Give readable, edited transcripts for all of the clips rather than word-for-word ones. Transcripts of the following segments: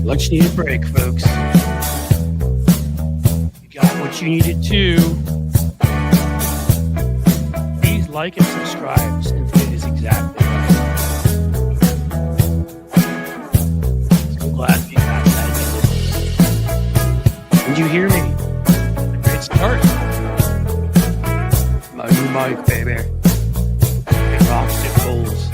Much needed break, folks. You got what you needed to. Please like and subscribe since it is exactly right. So glad you got that. Did you hear me? A great start. My new mic, baby. It rocks, it rolls.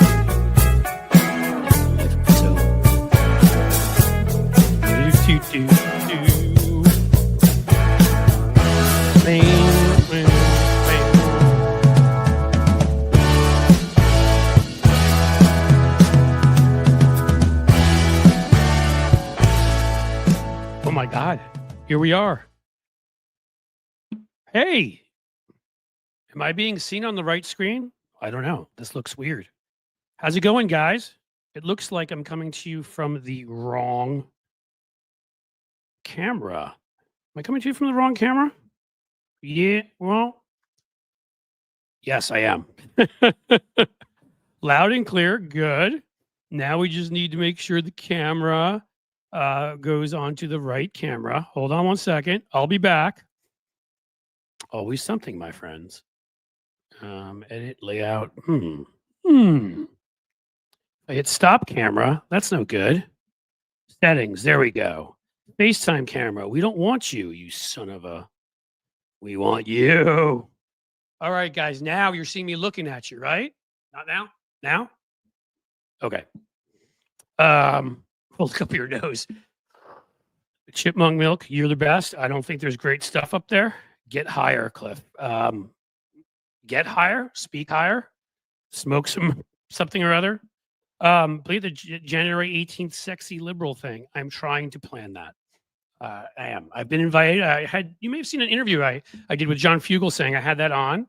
Oh my God, here we are. Hey, am I being seen on the right screen? I don't know. This looks weird. How's it going, guys? It looks like I'm coming to you from the wrong camera. Am I coming to you from the wrong camera? Yeah, well, yes, I am. Loud and clear. Good. Now we just need to make sure the camera goes onto the right camera. Hold on one second. I'll be back. Always something, my friends. Edit layout. I hit stop camera. That's no good. Settings. There we go. FaceTime camera. We don't want you, you son of a. We want you. All right, guys. Now you're seeing me looking at you, right? Not now? Now? Okay. Hold up your nose. Chipmunk milk. You're the best. I don't think there's great stuff up there. Get higher, Cliff. Get higher. Speak higher. Smoke something or other. Believe the January 18th sexy liberal thing. I'm trying to plan that. I am. I've been invited. You may have seen an interview I did with John Fugel saying I had that on.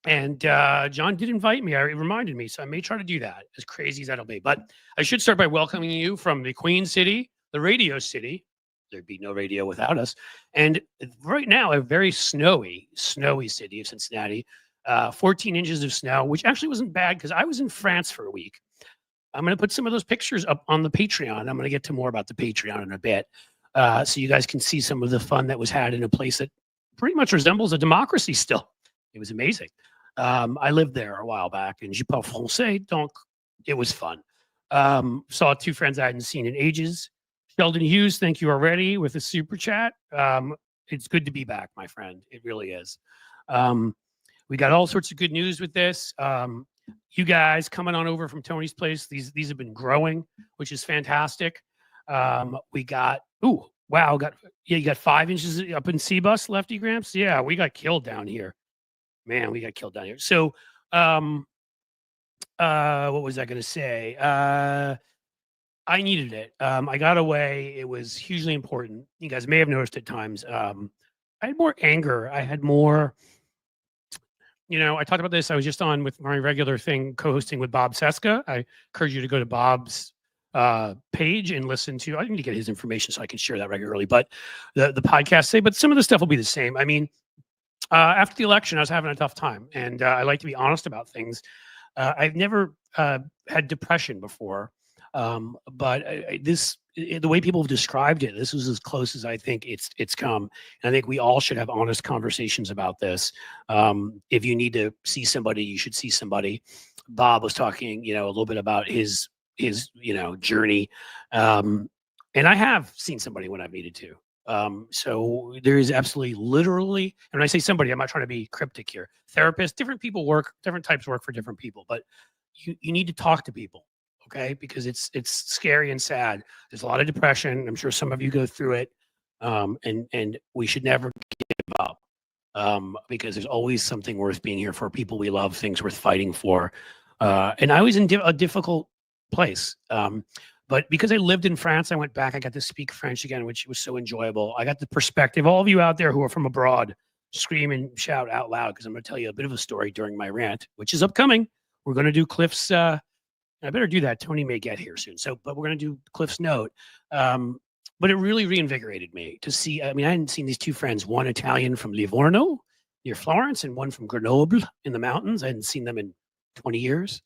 And John did invite me. It reminded me. So I may try to do that, as crazy as that'll be. But I should start by welcoming you from the Queen City, the radio city. There'd be no radio without us. And right now, a very snowy city of Cincinnati. 14 inches of snow, which actually wasn't bad because I was in France for a week. I'm going to put some of those pictures up on the Patreon. I'm going to get to more about the Patreon in a bit. So you guys can see some of the fun that was had in a place that pretty much resembles a democracy still. It was amazing. I lived there a while back and je parle français, donc it was fun. Saw two friends I hadn't seen in ages. Sheldon Hughes, thank you already with a super chat. It's good to be back, my friend. It really is. We got all sorts of good news with this. You guys coming on over from Tony's place. These have been growing, which is fantastic. We got, you got 5 inches up in C-Bus, Lefty Gramps. Yeah, we got killed down here. Man, we got killed down here. So, what was I going to say? I needed it. I got away. It was hugely important. You guys may have noticed at times. I had more anger. I had more. I talked about this. I was just on with my regular thing, co-hosting with Bob Seska. I encourage you to go to Bob's page and listen to. I need to get his information so I can share that regularly. But the podcast but some of the stuff will be the same. I mean, after the election, I was having a tough time, and I like to be honest about things. I've never had depression before, but the way people have described it, this was as close as I think it's come. And I think we all should have honest conversations about this. If you need to see somebody, you should see somebody. Bob was talking, a little bit about his journey. And I have seen somebody when I've needed to. So there is absolutely literally, and when I say somebody, I'm not trying to be cryptic here. Therapists, different types work for different people, but you need to talk to people. Okay, because it's scary and sad. There's a lot of depression. I'm sure some of you go through it, and we should never give up because there's always something worth being here for, people we love, things worth fighting for. And I was in a difficult place, but because I lived in France, I went back. I got to speak French again, which was so enjoyable. I got the perspective. All of you out there who are from abroad, scream and shout out loud because I'm going to tell you a bit of a story during my rant, which is upcoming. We're going to do Cliff's. I better do that. Tony may get here soon. But we're going to do Cliff's note. But it really reinvigorated me to see. I mean, I hadn't seen these two friends, one Italian from Livorno near Florence and one from Grenoble in the mountains. I hadn't seen them in 20 years.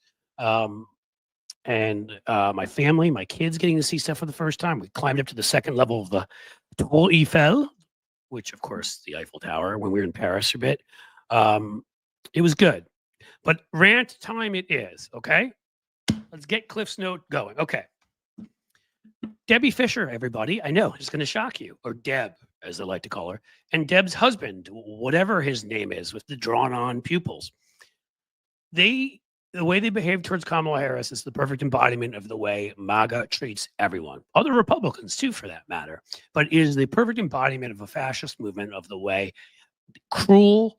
and my family, my kids getting to see stuff for the first time. We climbed up to the second level of the Tour Eiffel, which, of course, the Eiffel Tower when we were in Paris for a bit. It was good. But rant time it is, okay? Let's get Cliff's Note going. Okay. Debbie Fischer, everybody. I know, it's going to shock you. Or Deb, as they like to call her. And Deb's husband, whatever his name is, with the drawn-on pupils. The way they behave towards Kamala Harris is the perfect embodiment of the way MAGA treats everyone. Other Republicans, too, for that matter. But it is the perfect embodiment of a fascist movement, of the way cruel,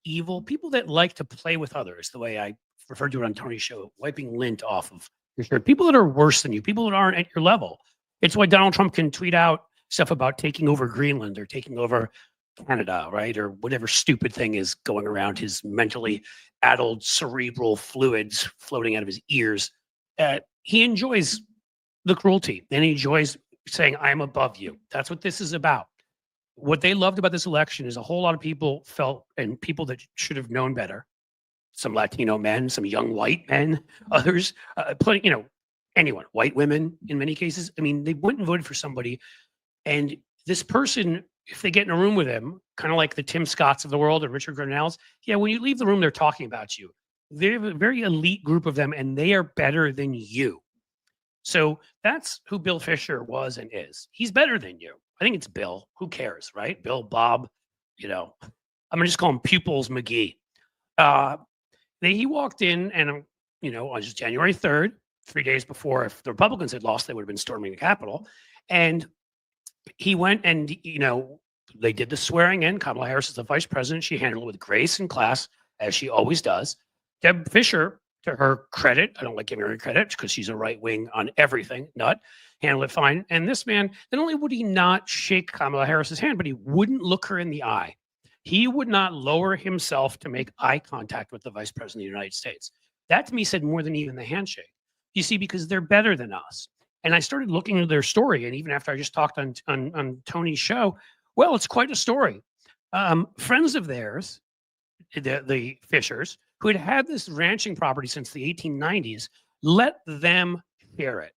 evil, people that like to play with others, the way I referred to it on Tony's show, wiping lint off of your shirt. People that are worse than you, people that aren't at your level. It's why Donald Trump can tweet out stuff about taking over Greenland or taking over Canada, right? Or whatever stupid thing is going around his mentally addled cerebral fluids floating out of his ears. He enjoys the cruelty and he enjoys saying, I'm above you. That's what this is about. What they loved about this election is a whole lot of people felt, and people that should have known better, some Latino men, some young white men, others, plenty, anyone, white women in many cases. I mean, they went and voted for somebody, and this person, if they get in a room with him, kind of like the Tim Scotts of the world and Richard Grenells, yeah, when you leave the room, they're talking about you. They're a very elite group of them, and they are better than you. So that's who Bill Fischer was and is. He's better than you. I think it's Bill. Who cares, right? Bill, Bob, I'm gonna just call him Pupils McGee. He walked in, and on just January 3rd, 3 days before, if the Republicans had lost, they would have been storming the Capitol. And he went and, they did the swearing in. Kamala Harris is the vice president. She handled it with grace and class, as she always does. Deb Fischer, to her credit, I don't like giving her credit because she's a right wing on everything, handled it fine. And this man, not only would he not shake Kamala Harris's hand, but he wouldn't look her in the eye. He would not lower himself to make eye contact with the vice president of the United States. That to me said more than even the handshake. You see, because they're better than us. And I started looking at their story. And even after I just talked on Tony's show, well, it's quite a story. Friends of theirs, the Fischers, who had had this ranching property since the 1890s, let them share it.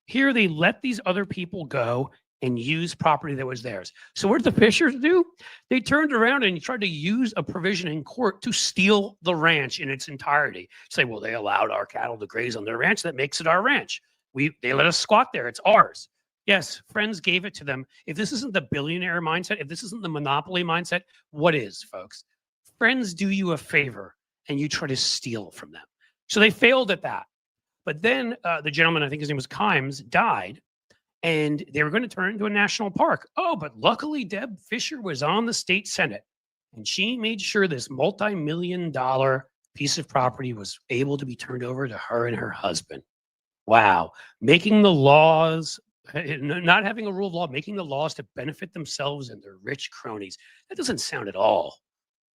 Here they let these other people go and use property that was theirs. So what did the Fischers do? They turned around and tried to use a provision in court to steal the ranch in its entirety. Say, well, they allowed our cattle to graze on their ranch. That makes it our ranch. They let us squat there. It's ours. Yes, friends gave it to them. If this isn't the billionaire mindset, if this isn't the monopoly mindset, what is, folks? Friends do you a favor and you try to steal from them. So they failed at that. But then the gentleman, I think his name was Kimes, died, and they were going to turn it into a national park. Oh, but luckily Deb Fischer was on the state Senate, and she made sure this multi-million-dollar piece of property was able to be turned over to her and her husband. Wow. Making the laws, not having a rule of law, making the laws to benefit themselves and their rich cronies. That doesn't sound at all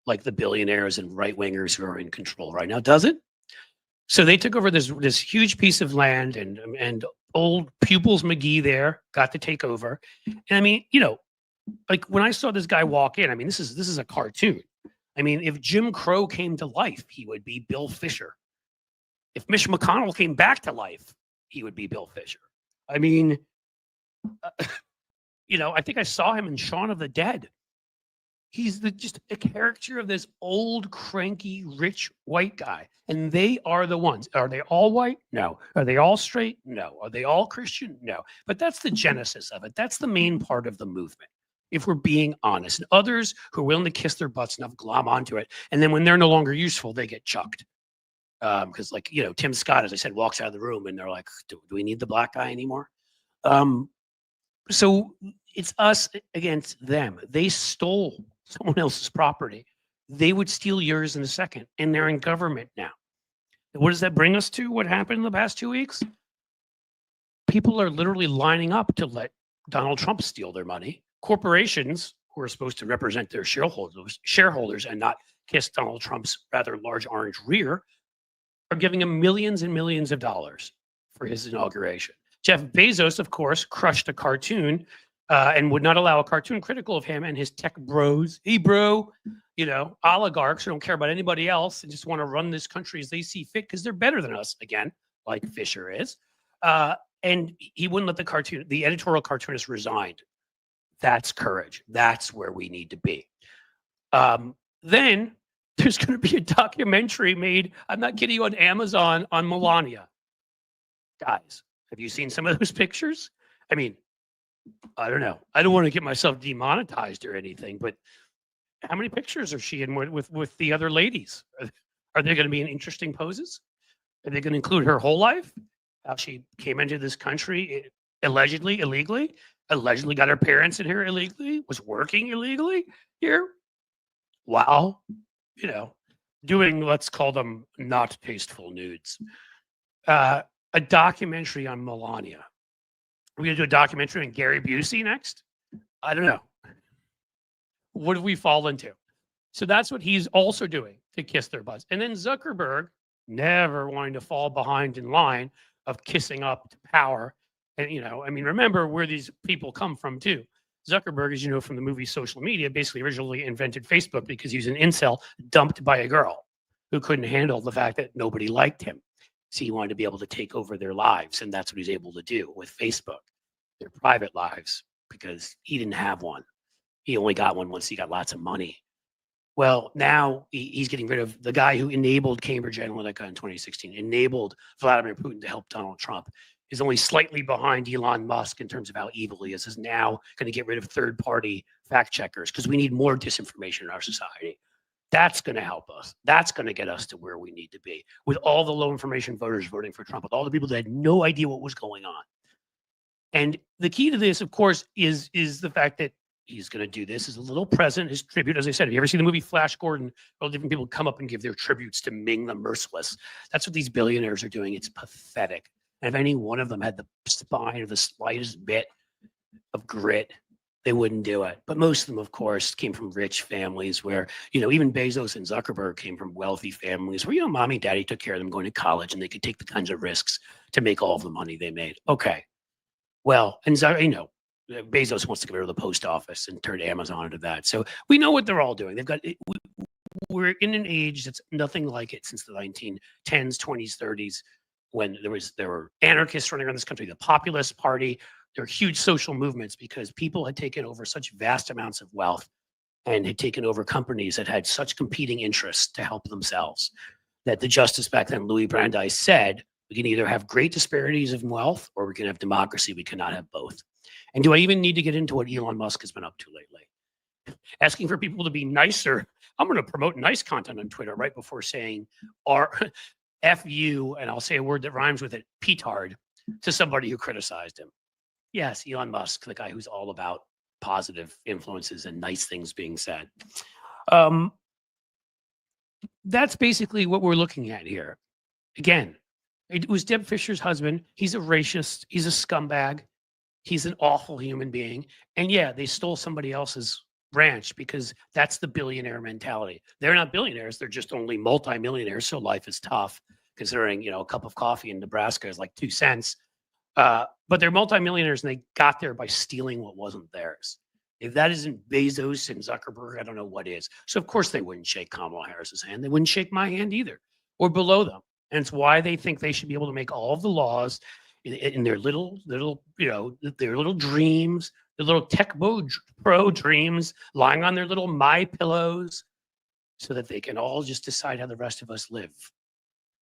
like the billionaires and right-wingers who are in control right now, does it? So they took over this huge piece of land, and old Pupils McGee there got to take over. And I mean, like when I saw this guy walk in, I mean, this is a cartoon. I mean, if Jim Crow came to life, he would be Bill Fischer. If Mitch McConnell came back to life, he would be Bill Fischer. I mean, I think I saw him in Shaun of the Dead. He's just a caricature of this old, cranky, rich white guy. And they are the ones. Are they all white? No. Are they all straight? No. Are they all Christian? No. But that's the genesis of it. That's the main part of the movement, if we're being honest. And others who are willing to kiss their butts enough glom onto it. And then when they're no longer useful, they get chucked. Because Tim Scott, as I said, walks out of the room and they're like, do we need the black guy anymore? So it's us against them. They stole someone else's property. They would steal yours in a second, and they're in government now. What does that bring us to? What happened in the past 2 weeks? People are literally lining up to let Donald Trump steal their money. Corporations who are supposed to represent their shareholders and not kiss Donald Trump's rather large orange rear are giving him millions and millions of dollars for his inauguration. Jeff Bezos, of course, crushed a cartoon and would not allow a cartoon critical of him and his tech bros. Hey, bro, oligarchs who don't care about anybody else and just want to run this country as they see fit because they're better than us again. like Fischer is. And he wouldn't let the editorial cartoonist resigned. That's courage. That's where we need to be. Then there's going to be a documentary made, I'm not kidding you, on Amazon on Melania. Guys, have you seen some of those pictures? I mean, I don't know. I don't want to get myself demonetized or anything, but how many pictures are she in with the other ladies? Are they going to be in interesting poses? Are they going to include her whole life? How she came into this country allegedly, illegally, allegedly got her parents in here illegally, was working illegally here, while, you know, doing, let's call them not tasteful nudes. A documentary on Melania. We're going to do a documentary on Gary Busey next? I don't know. What have we fallen to? So that's what he's also doing to kiss their butts. And then Zuckerberg, never wanting to fall behind in line of kissing up to power. And, you know, I mean, remember where these people come from too. Zuckerberg, as you know from the movie Social Media, basically originally invented Facebook because he was an incel dumped by a girl who couldn't handle the fact that nobody liked him. So he wanted to be able to take over their lives. And that's what he's able to do with Facebook, their private lives, because he didn't have one. He only got one once he got lots of money. Well, now he's getting rid of the guy who enabled Cambridge Analytica in 2016, enabled Vladimir Putin to help Donald Trump, is only slightly behind Elon Musk in terms of how evil he is now going to get rid of third-party fact checkers because we need more disinformation in our society. That's going to help us. That's going to get us to where we need to be, with all the low information voters voting for Trump, with all the people that had no idea what was going on. And the key to this, of course, is the fact that he's going to do this as a little present, his tribute. As I said, have you ever seen the movie Flash Gordon? All different people come up and give their tributes to Ming the Merciless. That's what these billionaires are doing. It's pathetic. And if any one of them had the spine or the slightest bit of grit, they wouldn't do it. But most of them, of course, came from rich families where, you know, even Bezos and Zuckerberg came from wealthy families where, you know, mommy and daddy took care of them going to college and they could take the kinds of risks to make all of the money they made. Okay. Well, and you know, Bezos wants to get rid of the post office and turn Amazon into that. So we know what they're all doing. They've got, we're in an age that's nothing like it since the 1910s, 20s, 30s, when there were anarchists running around this country, the Populist Party. There were huge social movements because people had taken over such vast amounts of wealth and had taken over companies that had such competing interests to help themselves, that the justice back then, Louis Brandeis, said, we can either have great disparities of wealth or we can have democracy. We cannot have both. And do I even need to get into what Elon Musk has been up to lately? Asking for people to be nicer. I'm going to promote nice content on Twitter right before saying F you, and I'll say a word that rhymes with it, petard, to somebody who criticized him. Yes, Elon Musk, the guy who's all about positive influences and nice things being said. That's basically what we're looking at here. Again, it was Deb Fischer's husband. He's a racist. He's a scumbag. He's an awful human being. And yeah, they stole somebody else's ranch because that's the billionaire mentality. They're not billionaires. They're just only multimillionaires. So life is tough considering, you know, a cup of coffee in Nebraska is like 2 cents. But they're multimillionaires and they got there by stealing what wasn't theirs. If that isn't Bezos and Zuckerberg, I don't know what is. So of course they wouldn't shake Kamala Harris's hand. They wouldn't shake my hand either, or below them. And it's why they think they should be able to make all of the laws in their little, you know, their little dreams, their little tech pro dreams, lying on their little my pillows, so that they can all just decide how the rest of us live.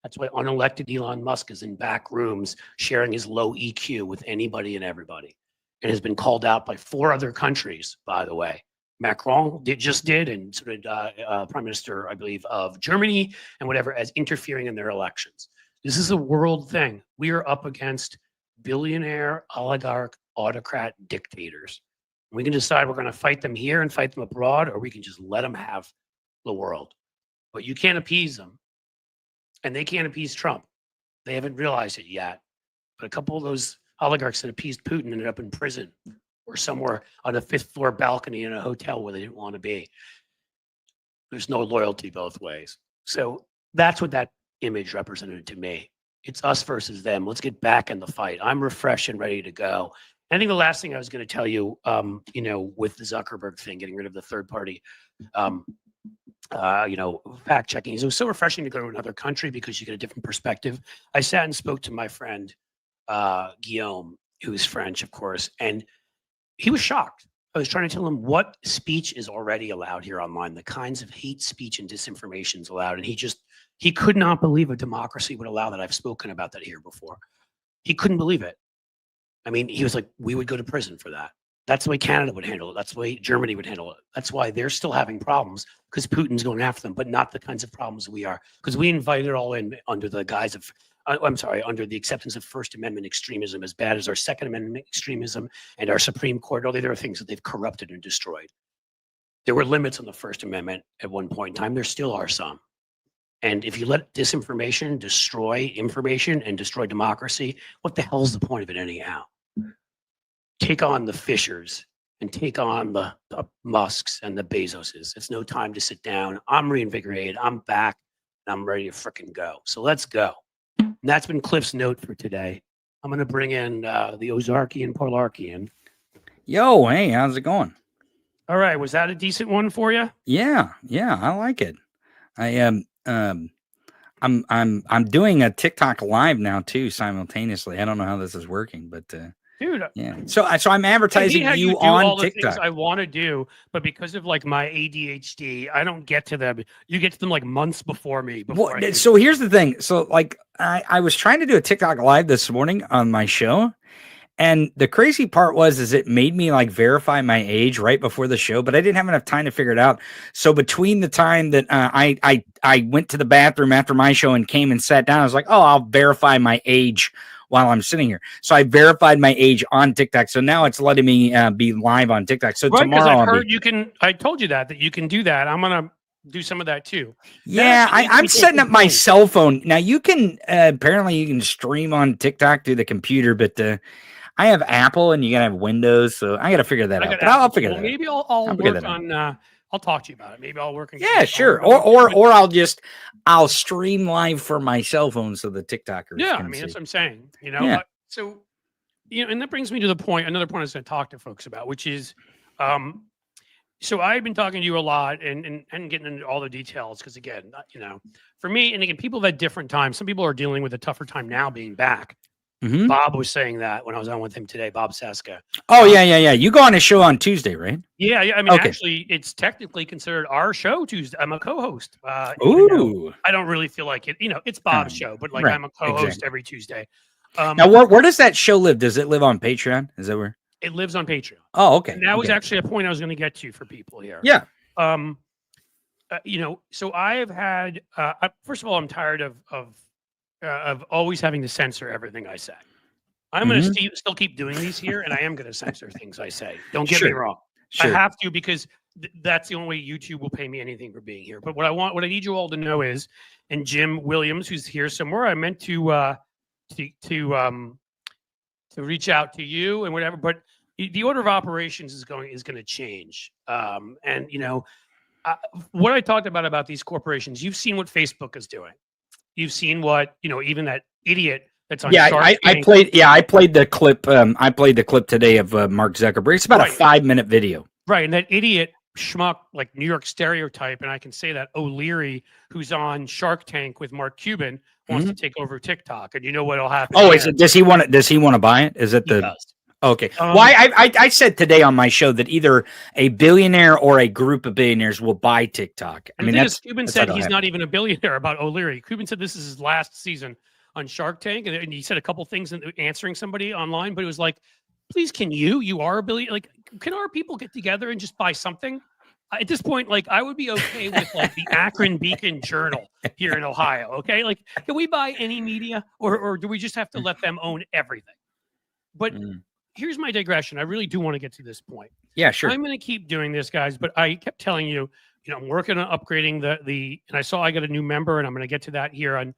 That's why unelected Elon Musk is in back rooms sharing his low EQ with anybody and everybody, and has been called out by 4 other countries, by the way. Macron just did, and so did Prime Minister, I believe, of Germany and whatever, as interfering in their elections. This is a world thing. We are up against billionaire, oligarch, autocrat dictators. We can decide we're going to fight them here and fight them abroad, or we can just let them have the world. But you can't appease them, and they can't appease Trump. They haven't realized it yet. But a couple of those oligarchs that appeased Putin ended up in prison or somewhere on a 5th floor balcony in a hotel where they didn't want to be. There's no loyalty both ways. So that's what that image represented to me. It's us versus them. Let's get back in the fight. I'm refreshed and ready to go. I think the last thing I was going to tell you, you know, with the Zuckerberg thing, getting rid of the third party fact checking. It was so refreshing to go to another country because you get a different perspective. I sat and spoke to my friend Guillaume, who's French, of course, and he was shocked. I was trying to tell him what speech is already allowed here online, the kinds of hate speech and disinformation is allowed, and he could not believe a democracy would allow that. I've spoken about that here before. He couldn't believe it. I mean, he was like, we would go to prison for that. That's the way Canada would handle it. That's the way Germany would handle it. That's why they're still having problems, because Putin's going after them, but not the kinds of problems we are, because we invite it all in under the guise of, under the acceptance of First Amendment extremism, as bad as our Second Amendment extremism and our Supreme Court. All the other things that they've corrupted and destroyed. There were limits on the First Amendment at one point in time. There still are some. And if you let disinformation destroy information and destroy democracy, what the hell's the point of it anyhow? Take on the Fischers and take on the Musks and the Bezoses. It's no time to sit down. I'm reinvigorated. I'm back. And I'm ready to frickin' go. So let's go. And that's been Cliff's note for today. I'm going to bring in the Ozarkian Parlarkian. Yo, hey, how's it going? All right. Was that a decent one for you? Yeah, I like it. I am. I'm doing a TikTok live now too simultaneously. I don't know how this is working, but dude, yeah. So I'm advertising you on all the TikTok. Things I want to do, but because of like my ADHD, I don't get to them. You get to them like months before me. So here's the thing. So like I was trying to do a TikTok live this morning on my show. And the crazy part is it made me like verify my age right before the show, but I didn't have enough time to figure it out. So between the time that I went to the bathroom after my show and came and sat down, I was like, oh, I'll verify my age while I'm sitting here. So I verified my age on TikTok. So now it's letting me be live on TikTok. So right, tomorrow I've heard you can. I told you that you can do that. I'm gonna do some of that too. Yeah, I'm setting up my cell phone now. You can apparently you can stream on TikTok through the computer, but I have Apple and you gotta have Windows, so I gotta figure that out. But I'll figure that out. Maybe I'll work on. I'll talk to you about it. Maybe I'll work on. Yeah, sure. Or I'll stream live from my cell phone so the TikTokers. Yeah, can I mean see. that's what I'm saying. Yeah. So and that brings me to the point. Another point I was going to talk to folks about, which is, so I've been talking to you a lot and getting into all the details because again, for me, and again, people have had different times. Some people are dealing with a tougher time now being back. Mm-hmm. Bob was saying that when I was on with him today, Bob Seska. Oh, yeah. You go on a show on Tuesday, right? Yeah. I mean, actually, it's technically considered our show Tuesday. I'm a co-host. Ooh. I don't really feel like it. It's Bob's show, but like I'm a co-host every Tuesday. Now, where does that show live? Does it live on Patreon? Is that where? It lives on Patreon. Oh, okay. And that was actually a point I was going to get to for people here. Yeah. So I have had, first of all, I'm tired of always having to censor everything I say. I'm going to still keep doing these here, and I am going to censor things I say. Don't get me wrong. Sure. I have to because that's the only way YouTube will pay me anything for being here. But what I need you all to know is, and Jim Williams, who's here somewhere, I meant to reach out to you and whatever. But the order of operations is going to change. What I talked about these corporations, you've seen what Facebook is doing. You've seen what, even that idiot that's on. Yeah, I played the clip. I played the clip today of Mark Zuckerberg. It's about a 5-minute video. Right. And that idiot schmuck, like New York stereotype, and I can say that O'Leary, who's on Shark Tank with Mark Cuban, wants to take over TikTok. And you know what'll happen? Oh, does he want to buy it? Is it he does. Okay. Well, I said today on my show that either a billionaire or a group of billionaires will buy TikTok. I mean, Cuban said he's not even a billionaire about O'Leary. Cuban said this is his last season on Shark Tank, and he said a couple things in answering somebody online, but it was like, please, you are a billionaire. Like, can our people get together and just buy something? At this point, like, I would be okay with like the Akron Beacon Journal here in Ohio. Okay. Like, can we buy any media or do we just have to let them own everything? But here's my digression. I really do want to get to this point. Yeah, sure. I'm going to keep doing this, guys, but I kept telling you, I'm working on upgrading and I saw I got a new member and I'm going to get to that here on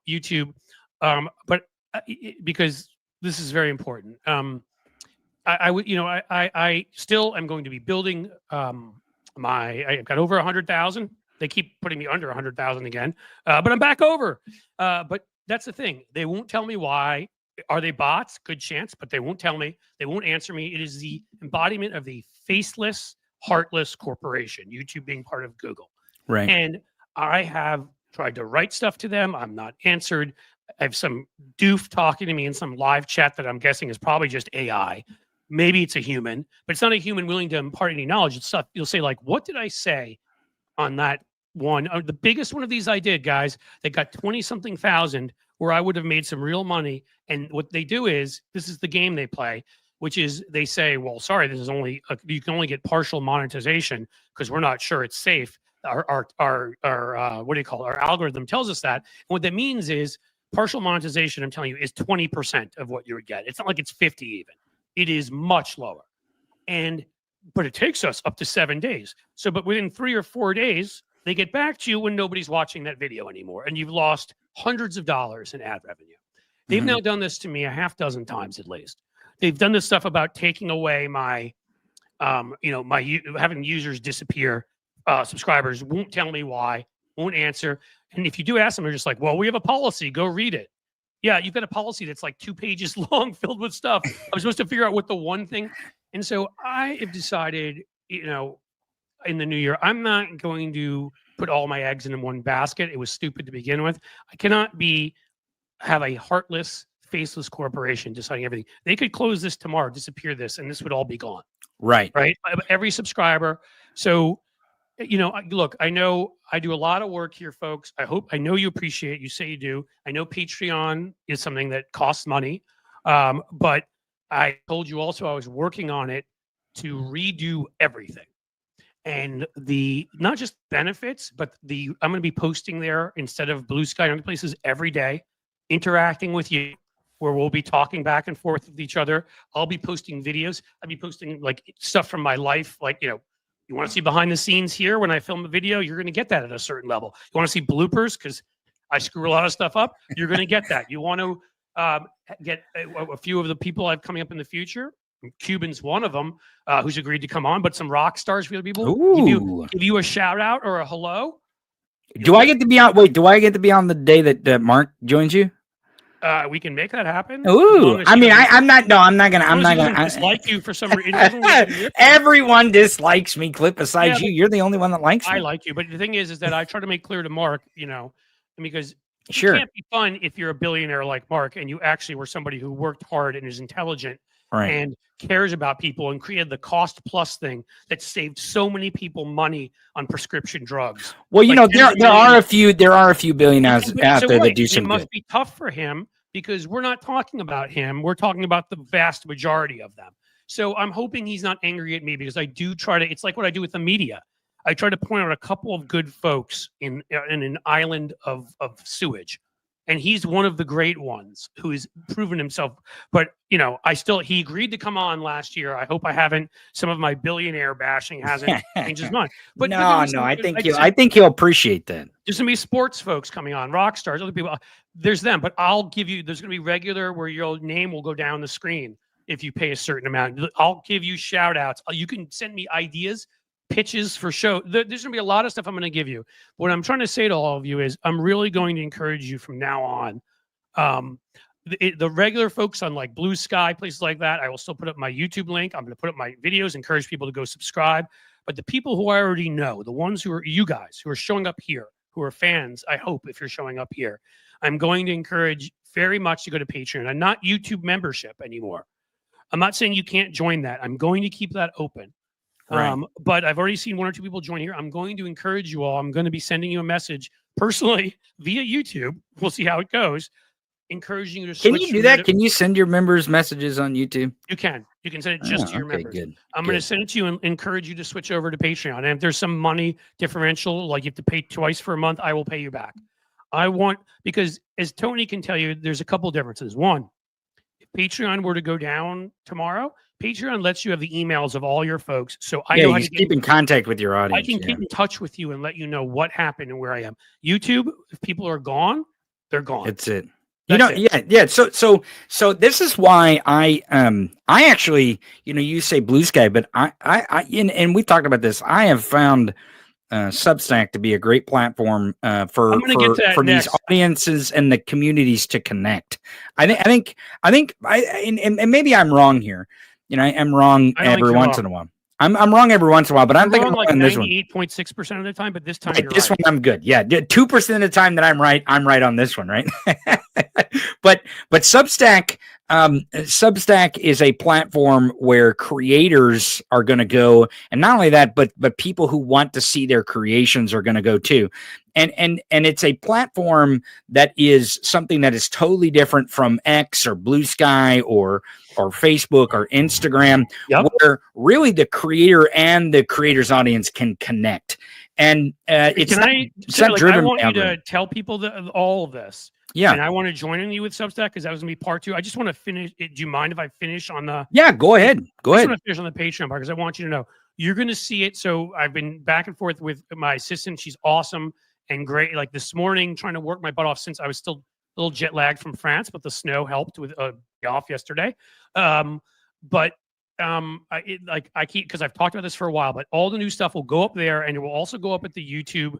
YouTube. But because this is very important. I still am going to be building I've got over 100,000. They keep putting me under 100,000 again, but I'm back over. But that's the thing. They won't tell me why. Are they bots? Good chance, but they won't tell me. They won't answer me. It is the embodiment of the faceless, heartless corporation, YouTube being part of Google. Right. And I have tried to write stuff to them. I'm not answered. I have some doof talking to me in some live chat that I'm guessing is probably just AI. Maybe it's a human, but it's not a human willing to impart any knowledge. It's stuff you'll say like, "What did I say on that one?" The biggest one of these I did, guys. They got 20-something thousand, where I would have made some real money. And what they do is, this is the game they play, which is they say, "Well, sorry, this is only you can only get partial monetization because we're not sure it's safe." Our what do you call it? Our algorithm tells us that. And what that means is partial monetization, I'm telling you, is 20% of what you would get. It's not like it's 50 even. It is much lower. But it takes us up to 7 days. So, but within 3 or 4 days, they get back to you when nobody's watching that video anymore. And you've lost hundreds of dollars in ad revenue. They've now done this to me a half dozen times at least. They've done this stuff about taking away my, having users disappear. Subscribers won't tell me why, won't answer. And if you do ask them, they're just like, "Well, we have a policy. Go read it." Yeah, you've got a policy that's like 2 pages long, filled with stuff. I'm supposed to figure out what the one thing. And so I have decided, in the new year, I'm not going to put all my eggs in one basket. It was stupid to begin with. I cannot have a heartless, faceless corporation deciding everything. They could close this tomorrow, disappear this, and this would all be gone. Right. Every subscriber. So, look, I know I do a lot of work here, folks. I know you appreciate it. You say you do. I know Patreon is something that costs money. But I told you also I was working on it to redo everything. And not just benefits, but I'm going to be posting there instead of Blue Sky and other places every day, interacting with you, where we'll be talking back and forth with each other. I'll be posting videos. I'll be posting like stuff from my life. Like, you want to see behind the scenes here when I film a video, you're going to get that at a certain level. You want to see bloopers because I screw a lot of stuff up, you're going to get that. You want to get a few of the people I have coming up in the future. Cuban's one of them who's agreed to come on, but some rock stars for other people. Give you a shout out or a hello. Do I get to be on? Wait, do I get to be on the day that Mark joins you? We can make that happen. Ooh, I mean, I'm not gonna dislike you for some reason. Everyone dislikes me, Clip, besides you. You're the only one that likes me. I like you, but the thing is that I try to make clear to Mark, because it can't be fun if you're a billionaire like Mark and you actually were somebody who worked hard and is intelligent and cares about people and created the cost plus thing that saved so many people money on prescription drugs. Well, there are a few billionaires out there that do some good. It must be tough for him because we're not talking about him. We're talking about the vast majority of them. So I'm hoping he's not angry at me because I do try to, it's like what I do with the media. I try to point out a couple of good folks in an island of sewage. And he's one of the great ones who has proven himself. But, he agreed to come on last year. I hope some of my billionaire bashing hasn't changed his mind. But I think he'll appreciate that. There's going to be sports folks coming on, rock stars, other people. There's them. But there's going to be regular where your name will go down the screen if you pay a certain amount. I'll give you shout outs. You can send me ideas, pitches for show. There's going to be a lot of stuff I'm going to give you. What I'm trying to say to all of you is I'm really going to encourage you from now on. The regular folks on like Blue Sky, places like that, I will still put up my YouTube link. I'm going to put up my videos, encourage people to go subscribe. But the people who I already know, the ones who are you guys who are showing up here, who are fans, I hope if you're showing up here, I'm going to encourage very much to go to Patreon. I'm not YouTube membership anymore. I'm not saying you can't join that. I'm going to keep that open. Right. But I've already seen 1 or 2 people join here. I'm going to encourage you all. I'm going to be sending you a message personally via YouTube. We'll see how it goes. Encouraging you to switch. Can you do that? Can you send your members messages on YouTube? You can. You can send it just to your members. Good. I'm going to send it to you and encourage you to switch over to Patreon. And if there's some money differential, like you have to pay twice for a month, I will pay you back. Because as Tony can tell you, there's a couple differences. One, if Patreon were to go down tomorrow, Patreon lets you have the emails of all your folks. So I know how to keep in contact with your audience. I can keep in touch with you and let you know what happened and where I am. YouTube, if people are gone, they're gone. That's it. So this is why I actually, you say Blue Sky, but and we've talked about this. I have found Substack to be a great platform for these audiences and the communities to connect. I think, and maybe I'm wrong here. I'm wrong every once in a while. I'm wrong every once in a while, but I'm thinking wrong like on this one. 98.6% of the time, but this time Right, you're this right. one I'm good. Yeah, 2% of the time that I'm right on this one, right? but Substack, Substack is a platform where creators are going to go, and not only that, but people who want to see their creations are going to go too. And it's a platform that is something that is totally different from X or Blue Sky or Facebook or Instagram, Yep. where really the creator and the creator's audience can connect. And it's Can not, I, it's not like, driven I want by you to algorithm. tell people all of this. Yeah. And I want to join you with Substack because that was going to be part 2. I just want to finish. Do you mind if I finish on the? Yeah, go ahead. Go I just ahead. want to finish on the Patreon part because I want you to know you're going to see it. So I've been back and forth with my assistant. She's awesome and great. Like this morning, trying to work my butt off since I was still a little jet lagged from France, but the snow helped with off yesterday. I keep, because I've talked about this for a while, but all the new stuff will go up there, and it will also go up at the YouTube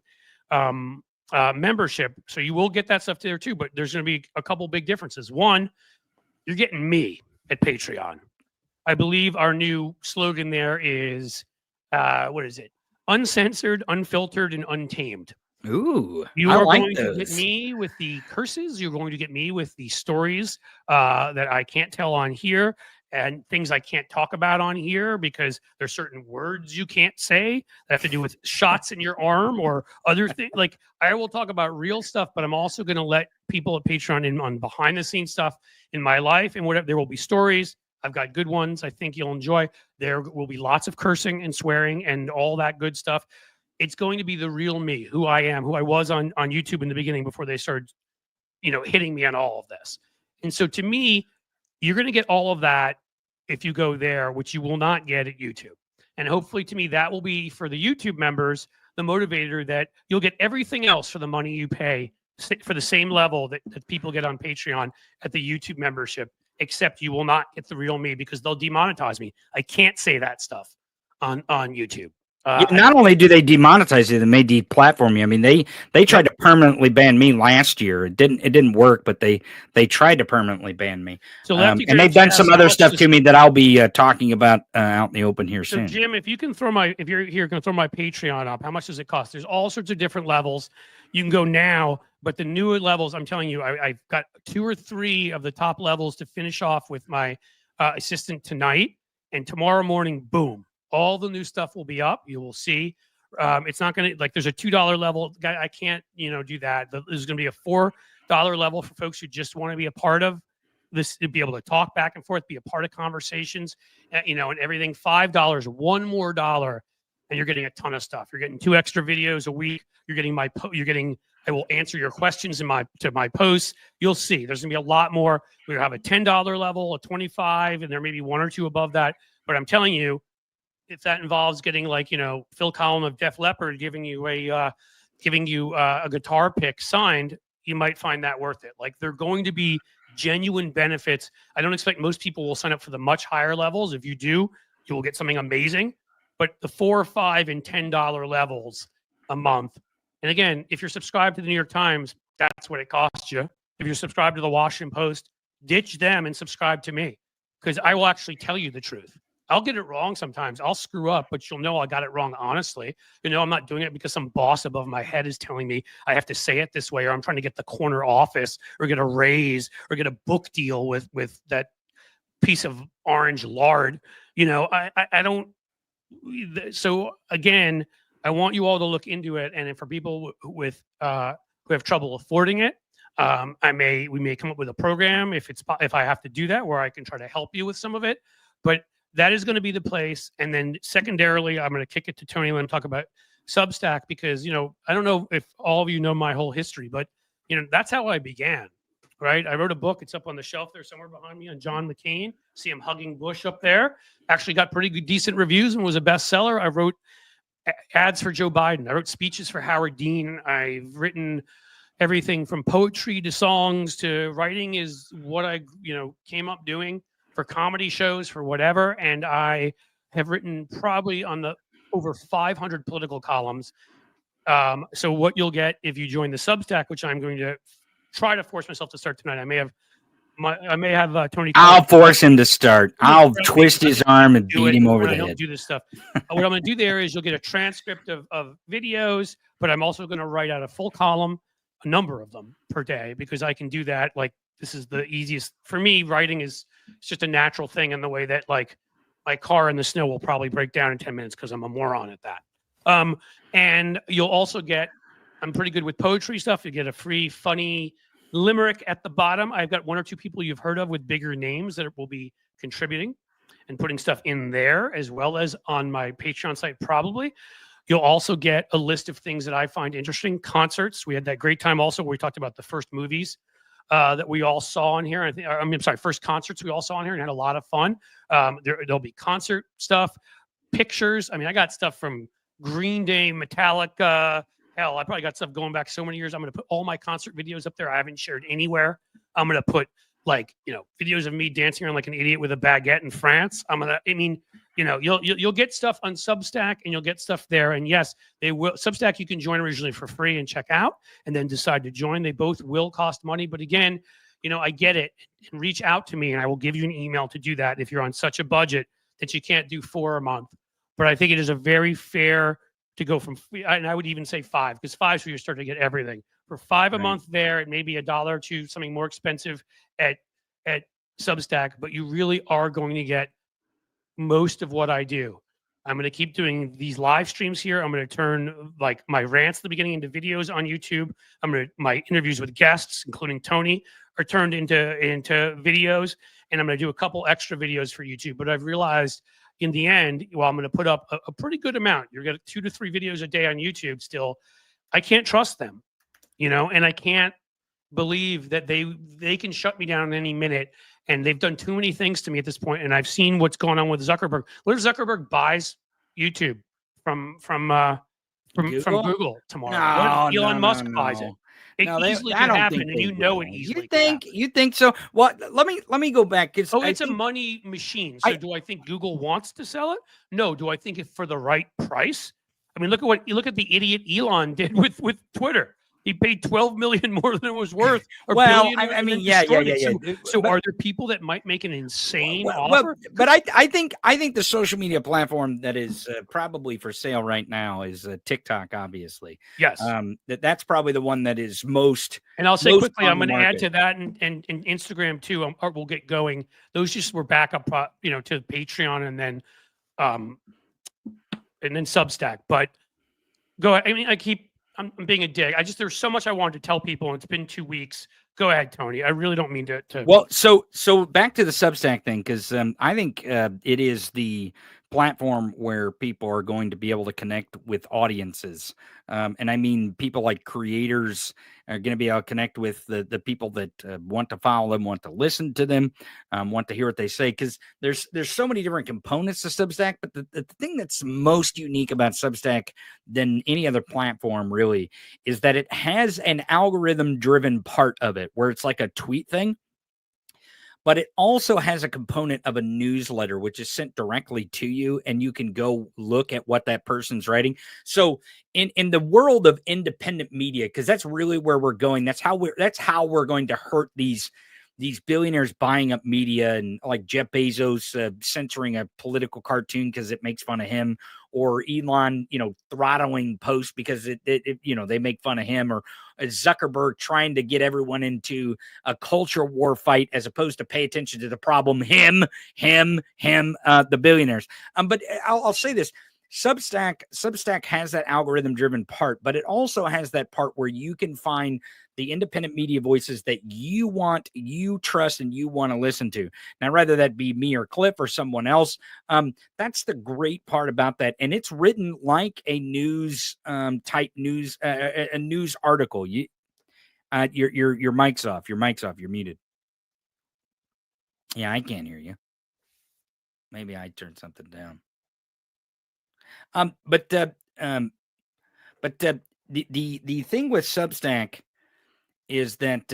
membership. So you will get that stuff there too. But there's going to be a couple big differences. One, you're getting me at Patreon. I believe our new slogan there is, what is it? Uncensored, unfiltered, and untamed. Ooh, You I are like going to get those. me with the curses. You're going to get me with the stories that I can't tell on here and things I can't talk about on here because there's certain words you can't say that have to do with shots in your arm or other things. Like I will talk about real stuff, but I'm also going to let people at Patreon in on behind the scenes stuff in my life and whatever. There will be stories. I've got good ones I think you'll enjoy. There will be lots of cursing and swearing and all that good stuff. It's going to be the real me, who I am, who I was on YouTube in the beginning before they started, hitting me on all of this. And so to me, you're going to get all of that if you go there, which you will not get at YouTube. And hopefully to me, that will be for the YouTube members, the motivator that you'll get everything else for the money you pay for the same level that people get on Patreon at the YouTube membership, except you will not get the real me because they'll demonetize me. I can't say that stuff on YouTube. Not only do they demonetize you, they may deplatform you. I mean, they tried to permanently ban me last year. It didn't work, but they tried to permanently ban me. So and they've done some other stuff to me that I'll be talking about out in the open here soon. Jim, if you're here, going to throw my Patreon up, how much does it cost? There's all sorts of different levels. You can go now, but the newer levels, I'm telling you, I've got 2 or 3 of the top levels to finish off with my assistant tonight, and tomorrow morning, boom. All the new stuff will be up. You will see. It's not going to, like, there's a $2 level. I can't, do that. There's going to be a $4 level for folks who just want to be a part of this, to be able to talk back and forth, be a part of conversations, and everything. $5, one more dollar, and you're getting a ton of stuff. You're getting 2 extra videos a week. You're getting I will answer your questions in my posts. You'll see. There's going to be a lot more. We have a $10 level, a $25, and there may be 1 or 2 above that. But I'm telling you, if that involves getting Phil Collin of Def Leppard giving you a guitar pick signed, you might find that worth it. Like, they're going to be genuine benefits. I don't expect most people will sign up for the much higher levels. If you do, you will get something amazing. But the $4, $5, and $10 levels a month. And again, if you're subscribed to the New York Times, that's what it costs you. If you're subscribed to the Washington Post, ditch them and subscribe to me, because I will actually tell you the truth. I'll get it wrong sometimes. I'll screw up, but you'll know I got it wrong honestly. I'm not doing it because some boss above my head is telling me I have to say it this way, or I'm trying to get the corner office or get a raise or get a book deal with that piece of orange lard. I don't. So again, I want you all to look into it. And for people who have trouble affording it, we may come up with a program if I have to do that, where I can try to help you with some of it. But that is going to be the place. And then secondarily, I'm going to kick it to Tony and talk about Substack, because, I don't know if all of you know my whole history, but, that's how I began, right? I wrote a book. It's up on the shelf there somewhere behind me on John McCain. See him hugging Bush up there. Actually got pretty good, decent reviews and was a bestseller. I wrote ads for Joe Biden. I wrote speeches for Howard Dean. I've written everything from poetry to songs to writing is what I, came up doing. For comedy shows, for whatever. And I have written probably on the over 500 political columns. So what you'll get if you join the Substack, which I'm going to try to force myself to start tonight. I may have I may have Tony. I'll force him to start. I'll friendly, twist his arm and beat him over when the I don't head. do this stuff. What I'm going to do there is you'll get a transcript of videos, but I'm also going to write out a full column, a number of them per day, because I can do that. Like, this is the easiest for me. Writing is it's just a natural thing in the way that, like, my car in the snow will probably break down in 10 minutes because I'm a moron at that. And you'll also get, I'm pretty good with poetry stuff. You get a free, funny limerick at the bottom. I've got one or two people you've heard of with bigger names that will be contributing and putting stuff in there, as well as on my Patreon site, probably. You'll also get a list of things that I find interesting. Concerts. We had that great time also where we talked about the first movies that we all saw on here. I'm sorry, first concerts we all saw on here and had a lot of fun. There'll be concert stuff, pictures. I mean, I got stuff from Green Day, Metallica. Hell, I probably got stuff going back so many years. I'm going to put all my concert videos up there. I haven't shared anywhere. I'm going to put, like, videos of me dancing around like an idiot with a baguette in France. You'll get stuff on Substack and you'll get stuff there. And yes, they will. Substack, you can join originally for free and check out and then decide to join. They both will cost money. But again, I get it. And reach out to me and I will give you an email to do that if you're on such a budget that you can't do 4 a month. But I think it is a very fair to go from, and I would even say 5, because 5 is where you start to get everything. For 5 a month there, it may be $1 or $2, something more expensive at Substack, but you really are going to get most of what I do. I'm going to keep doing these live streams here. I'm going to turn, like, my rants at the beginning into videos on YouTube. My interviews with guests, including Tony, are turned into videos, and I'm going to do a couple extra videos for YouTube. But I've realized in the end, I'm going to put up a pretty good amount. You're getting 2 to 3 videos a day on YouTube still. I can't trust them, and I can't believe that they can shut me down in any minute. And they've done too many things to me at this point. And I've seen what's going on with Zuckerberg. What if Zuckerberg buys YouTube from Google tomorrow? What if Elon Musk buys it? It easily can happen, and it easily can happen. You think so? Well, let me go back. It's a money machine. So do I think Google wants to sell it? No. Do I think it's for the right price? I mean, look at the idiot Elon did with Twitter. He paid $12 million more than it was worth. Well, I mean, yeah. So are there people that might make an insane offer? But I think the social media platform that is probably for sale right now is TikTok, obviously. Yes. That's probably the one that is most. And I'll say quickly, I'm going to add to that and Instagram too. We'll get going. Those just were backup, to Patreon and then Substack. But go ahead. I mean, I'm being a dick. There's so much I wanted to tell people, and it's been 2 weeks. Go ahead, Tony. I really don't mean to. Well, so back to the Substack thing, because I think it is the platform where people are going to be able to connect with audiences. And I mean, people like creators are going to be able to connect with the people that want to follow them, want to listen to them, want to hear what they say. Because there's so many different components to Substack. But the thing that's most unique about Substack than any other platform really is that it has an algorithm-driven part of it where it's like a tweet thing. But it also has a component of a newsletter, which is sent directly to you, and you can go look at what that person's writing. So in the world of independent media, because that's really where we're going, that's how we're going to hurt these billionaires buying up media, and like Jeff Bezos censoring a political cartoon because it makes fun of him, or Elon, throttling posts because they make fun of him, or Zuckerberg trying to get everyone into a culture war fight as opposed to pay attention to the problem, the billionaires. But I'll say this. Substack has that algorithm-driven part, but it also has that part where you can find the independent media voices that you want, you trust, and you want to listen to. Now, whether that be me or Cliff or someone else, that's the great part about that. And it's written like a news type news, a news article. Your mic's off. Your mic's off. You're muted. Yeah, I can't hear you. Maybe I turned something down. But the thing with Substack is that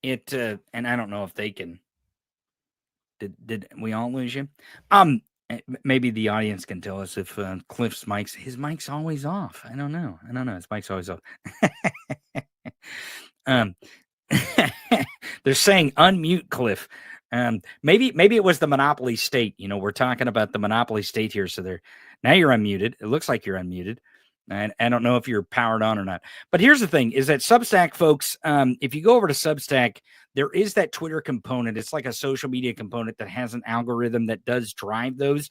it and I don't know if they can. Did we all lose you? Maybe the audience can tell us if Cliff's his mic's always off. I don't know. His mic's always off. They're saying unmute Cliff. Maybe it was the Monopoly State. We're talking about the Monopoly State here. So now you're unmuted. It looks like you're unmuted. And I don't know if you're powered on or not. But here's the thing: is that Substack, folks? If you go over to Substack, there is that Twitter component. It's like a social media component that has an algorithm that does drive those.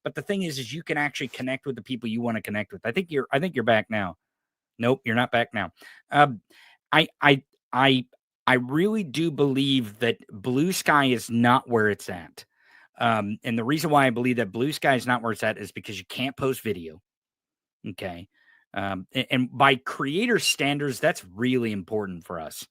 But the thing is you can actually connect with the people you want to connect with. I think you're back now. Nope, you're not back now. I really do believe that Blue Sky is not where it's at. And the reason why I believe that Blue Sky is not where it's at is because you can't post video. Okay. And by creator standards, that's really important for us.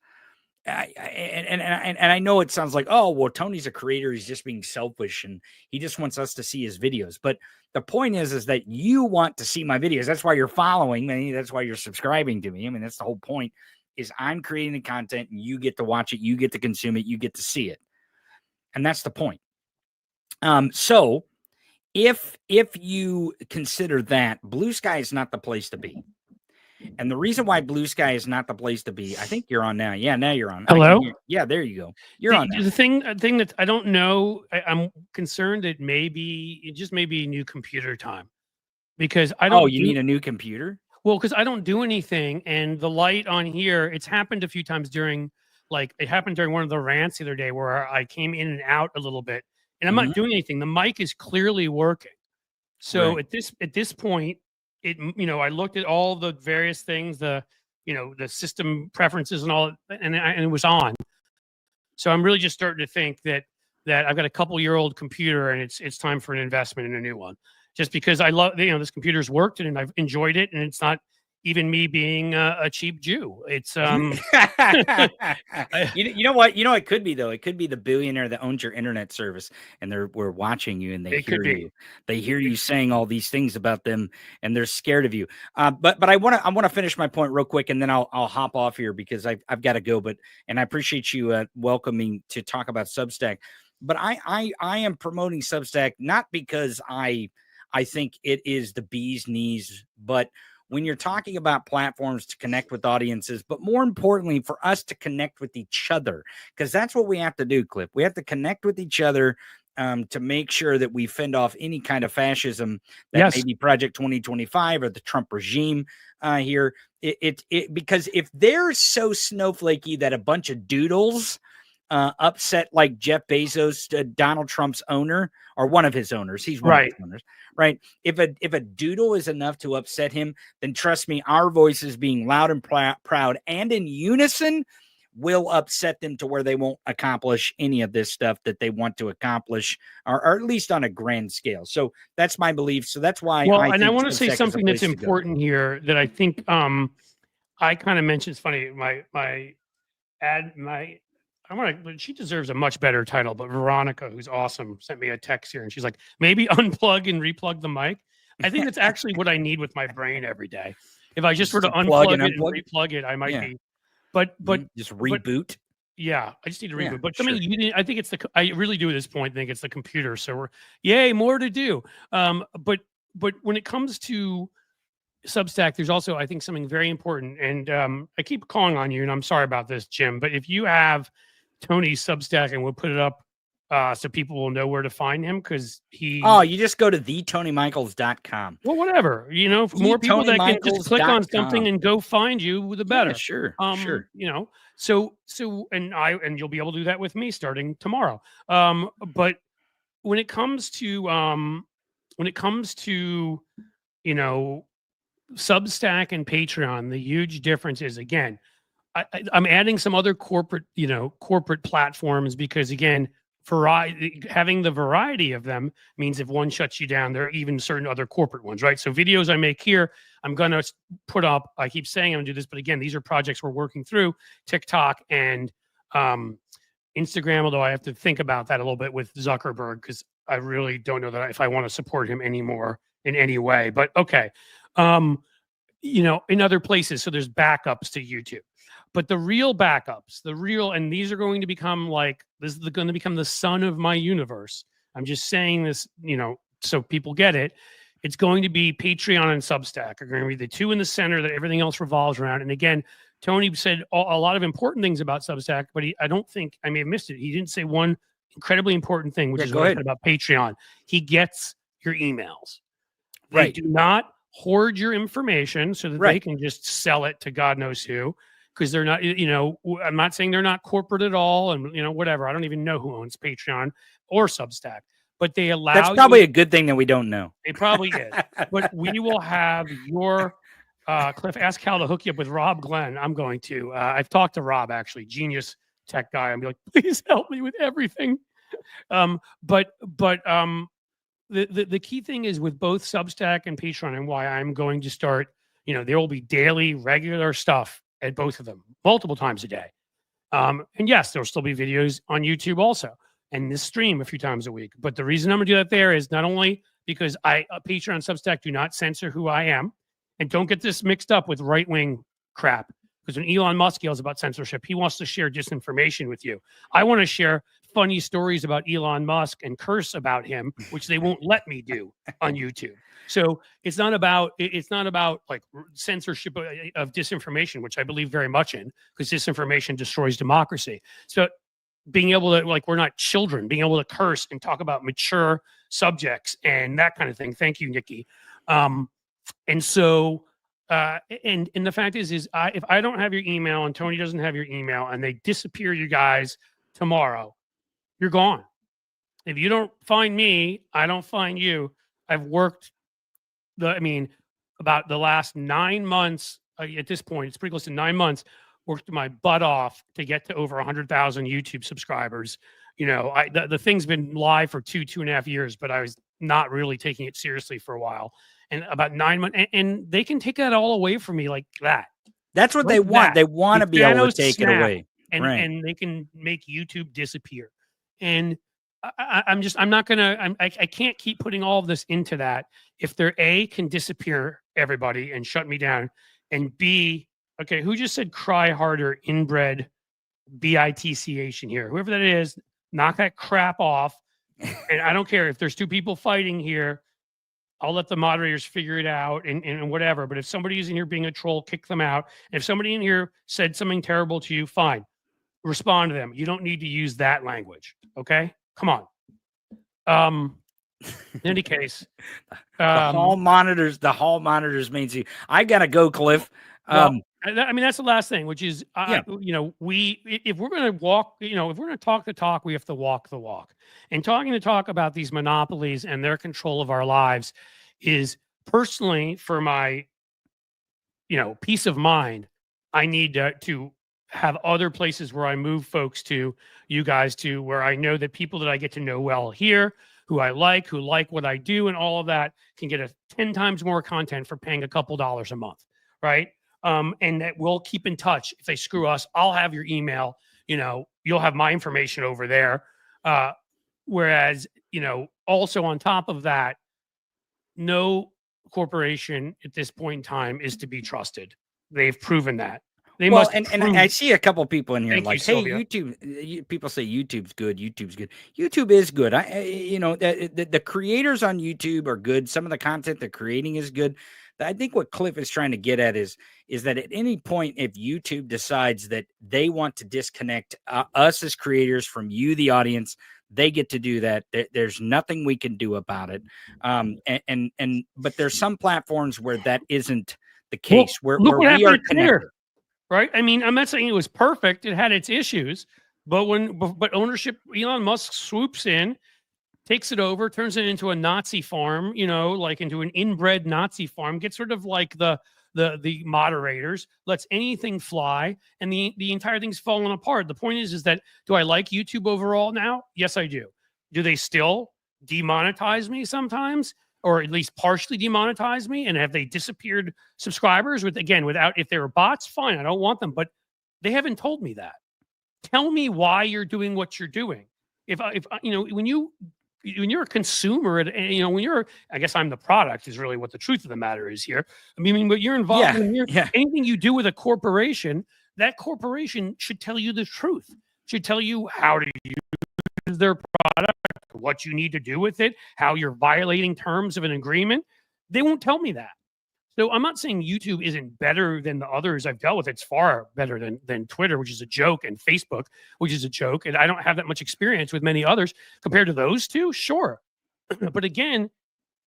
And I know it sounds like, oh, well, Tony's a creator. He's just being selfish and he just wants us to see his videos. But the point is that you want to see my videos. That's why you're following me. That's why you're subscribing to me. I mean, that's the whole point, is I'm creating the content and you get to watch it. You get to consume it. You get to see it. And that's the point. So if you consider that, Blue Sky is not the place to be. And the reason why Blue Sky is not the place to be, I think you're on now. Yeah, now you're on. Hello? Yeah, there you go. You're on now. The thing that I don't know, I'm concerned it may be new computer time, because I don't. Oh, you need a new computer? Well, because I don't do anything, and the light on here, it's happened a few times during one of the rants the other day where I came in and out a little bit, and I'm not doing anything. The mic is clearly working. So right. at this point, I looked at all the various things, the system preferences and all, and it was on. So I'm really just starting to think that I've got a couple-year-old computer and it's time for an investment in a new one. Just because I love, this computer's worked and I've enjoyed it, and it's not even me being a cheap Jew. It's you know what it could be, though. It could be the billionaire that owns your internet service, and we're watching you, and they hear you saying all these things about them, and they're scared of you. But I want to finish my point real quick, and then I'll hop off here because I've got to go. And I appreciate you welcoming to talk about Substack. But I am promoting Substack not because I think it is the bee's knees, but when you're talking about platforms to connect with audiences, but more importantly, for us to connect with each other, because that's what we have to do, Clip. We have to connect with each other to make sure that we fend off any kind of fascism that may be Project 2025 or the Trump regime here. Because if they're so snowflakey that a bunch of doodles upset like Jeff Bezos, Donald Trump's owner, or one of his owners. He's one of his owners, right? If a doodle is enough to upset him, then trust me, our voices being loud and proud and in unison will upset them to where they won't accomplish any of this stuff that they want to accomplish, or at least on a grand scale. So that's my belief. So that's why. Well, and I want to say something that's important here that I think I kind of mentioned. It's funny. She deserves a much better title, but Veronica, who's awesome, sent me a text here and she's like, maybe unplug and replug the mic. I think that's actually what I need with my brain every day. If I just were to unplug it and replug it, I might be, but just reboot. I just need to reboot. But sure. I think I really do at this point think it's the computer. So more to do. But when it comes to Substack, there's also, I think, something very important. And I keep calling on you, and I'm sorry about this, Jim, but if you have Tony's Substack, and we'll put it up so people will know where to find him, because you just go to theTonyMichaels.com. Well, whatever, for more people that can just click on something and go find you, the better. Sure. So and you'll be able to do that with me starting tomorrow. But when it comes to Substack and Patreon, the huge difference is, again, I'm adding some other corporate platforms because, again, having the variety of them means if one shuts you down, there are even certain other corporate ones, right? So videos I make here, I'm going to put up, I keep saying I'm going to do this, but again, these are projects we're working through, TikTok and Instagram, although I have to think about that a little bit with Zuckerberg, because I really don't know that if I want to support him anymore in any way, but okay. In other places. So there's backups to YouTube. But the real backups, and these are going to become going to become the sun of my universe. I'm just saying this, so people get it. It's going to be Patreon and Substack are going to be the two in the center that everything else revolves around. And again, Tony said a lot of important things about Substack, but I don't think I may have missed it. He didn't say one incredibly important thing, which is what I said about Patreon. He gets your emails. They do not hoard your information so that they can just sell it to God knows who, because they're not, I'm not saying they're not corporate at all, and whatever. I don't even know who owns Patreon or Substack, but they allow. That's probably a good thing that we don't know. It probably is. But we will have your Cliff. Ask Cal to hook you up with Rob Glenn. I'm going to. I've talked to Rob, actually, genius tech guy. I'm like, please help me with everything. But the key thing is with both Substack and Patreon, and why I'm going to start, there will be daily, regular stuff at both of them, multiple times a day. And yes, there'll still be videos on YouTube also, and this stream a few times a week. But the reason I'm gonna do that there is not only because Patreon and Substack do not censor who I am, and don't get this mixed up with right-wing crap. Because when Elon Musk yells about censorship, he wants to share disinformation with you. I want to share funny stories about Elon Musk and curse about him, which they won't let me do on YouTube. So it's not about like censorship of disinformation, which I believe very much in, because disinformation destroys democracy. So being able to, like, we're not children, being able to curse and talk about mature subjects and that kind of thing. Thank you, Nikki. And so, and the fact is if I don't have your email and Tony doesn't have your email and they disappear, you guys, tomorrow, you're gone. If you don't find me, I don't find you. I've worked about the last 9 months, at this point, it's pretty close to 9 months, worked my butt off to get to over 100,000 YouTube subscribers. The thing's been live for 2.5 years, but I was not really taking it seriously for a while. And about 9 months, and they can take that all away from me like that. That's what they want. They want to be able to take it away. And they can make YouTube disappear. And I'm not gonna. I can't keep putting all of this into that. If they're A, can disappear everybody and shut me down, and B, okay, who just said cry harder, inbred, bitch in here? Whoever that is, knock that crap off. And I don't care if there's two people fighting here. I'll let the moderators figure it out and whatever. But if somebody is in here being a troll, kick them out. And if somebody in here said something terrible to you, fine, respond to them. You don't need to use that language. Okay, come on. In any case, the hall monitors means you. I gotta go, Cliff. That's the last thing, which is, if we're going to walk, if we're going to talk the talk, we have to walk the walk. And talking the talk about these monopolies and their control of our lives is, personally, for my, peace of mind, I need to have other places where I move folks to, you guys to, where I know that people that I get to know well here, who like what I do and all of that, can get 10 times more content for paying a couple dollars a month, right? And that we'll keep in touch. If they screw us, I'll have your email. You'll have my information over there. Whereas, also on top of that, no corporation at this point in time is to be trusted. They've proven that. They must. And I see a couple people in here like, hey, YouTube. People say YouTube's good. YouTube's good. YouTube is good. The creators on YouTube are good. Some of the content they're creating is good. I think what Cliff is trying to get at is that at any point, if YouTube decides that they want to disconnect us as creators from you, the audience, they get to do that. There's nothing we can do about it. But there's some platforms where that isn't the case. Well, where we are connected. Right? I mean, I'm not saying it was perfect. It had its issues, but ownership, Elon Musk swoops in, takes it over, turns it into a Nazi farm, like into an inbred Nazi farm, gets rid of like the moderators, lets anything fly, and the entire thing's falling apart. The point is that, do I like YouTube overall now? Yes, I do. Do they still demonetize me sometimes, or at least partially demonetize me? And have they disappeared subscribers if they were bots? Fine, I don't want them, but they haven't told me that. Tell me why you're doing what you're doing. When you're a consumer, I guess I'm the product is really what the truth of the matter is here. But you're involved anything you do with a corporation, that corporation should tell you the truth, should tell you how to use their product, what you need to do with it, how you're violating terms of an agreement. They won't tell me that. So I'm not saying YouTube isn't better than the others I've dealt with. It's far better than Twitter, which is a joke, and Facebook, which is a joke. And I don't have that much experience with many others compared to those two. Sure. But again,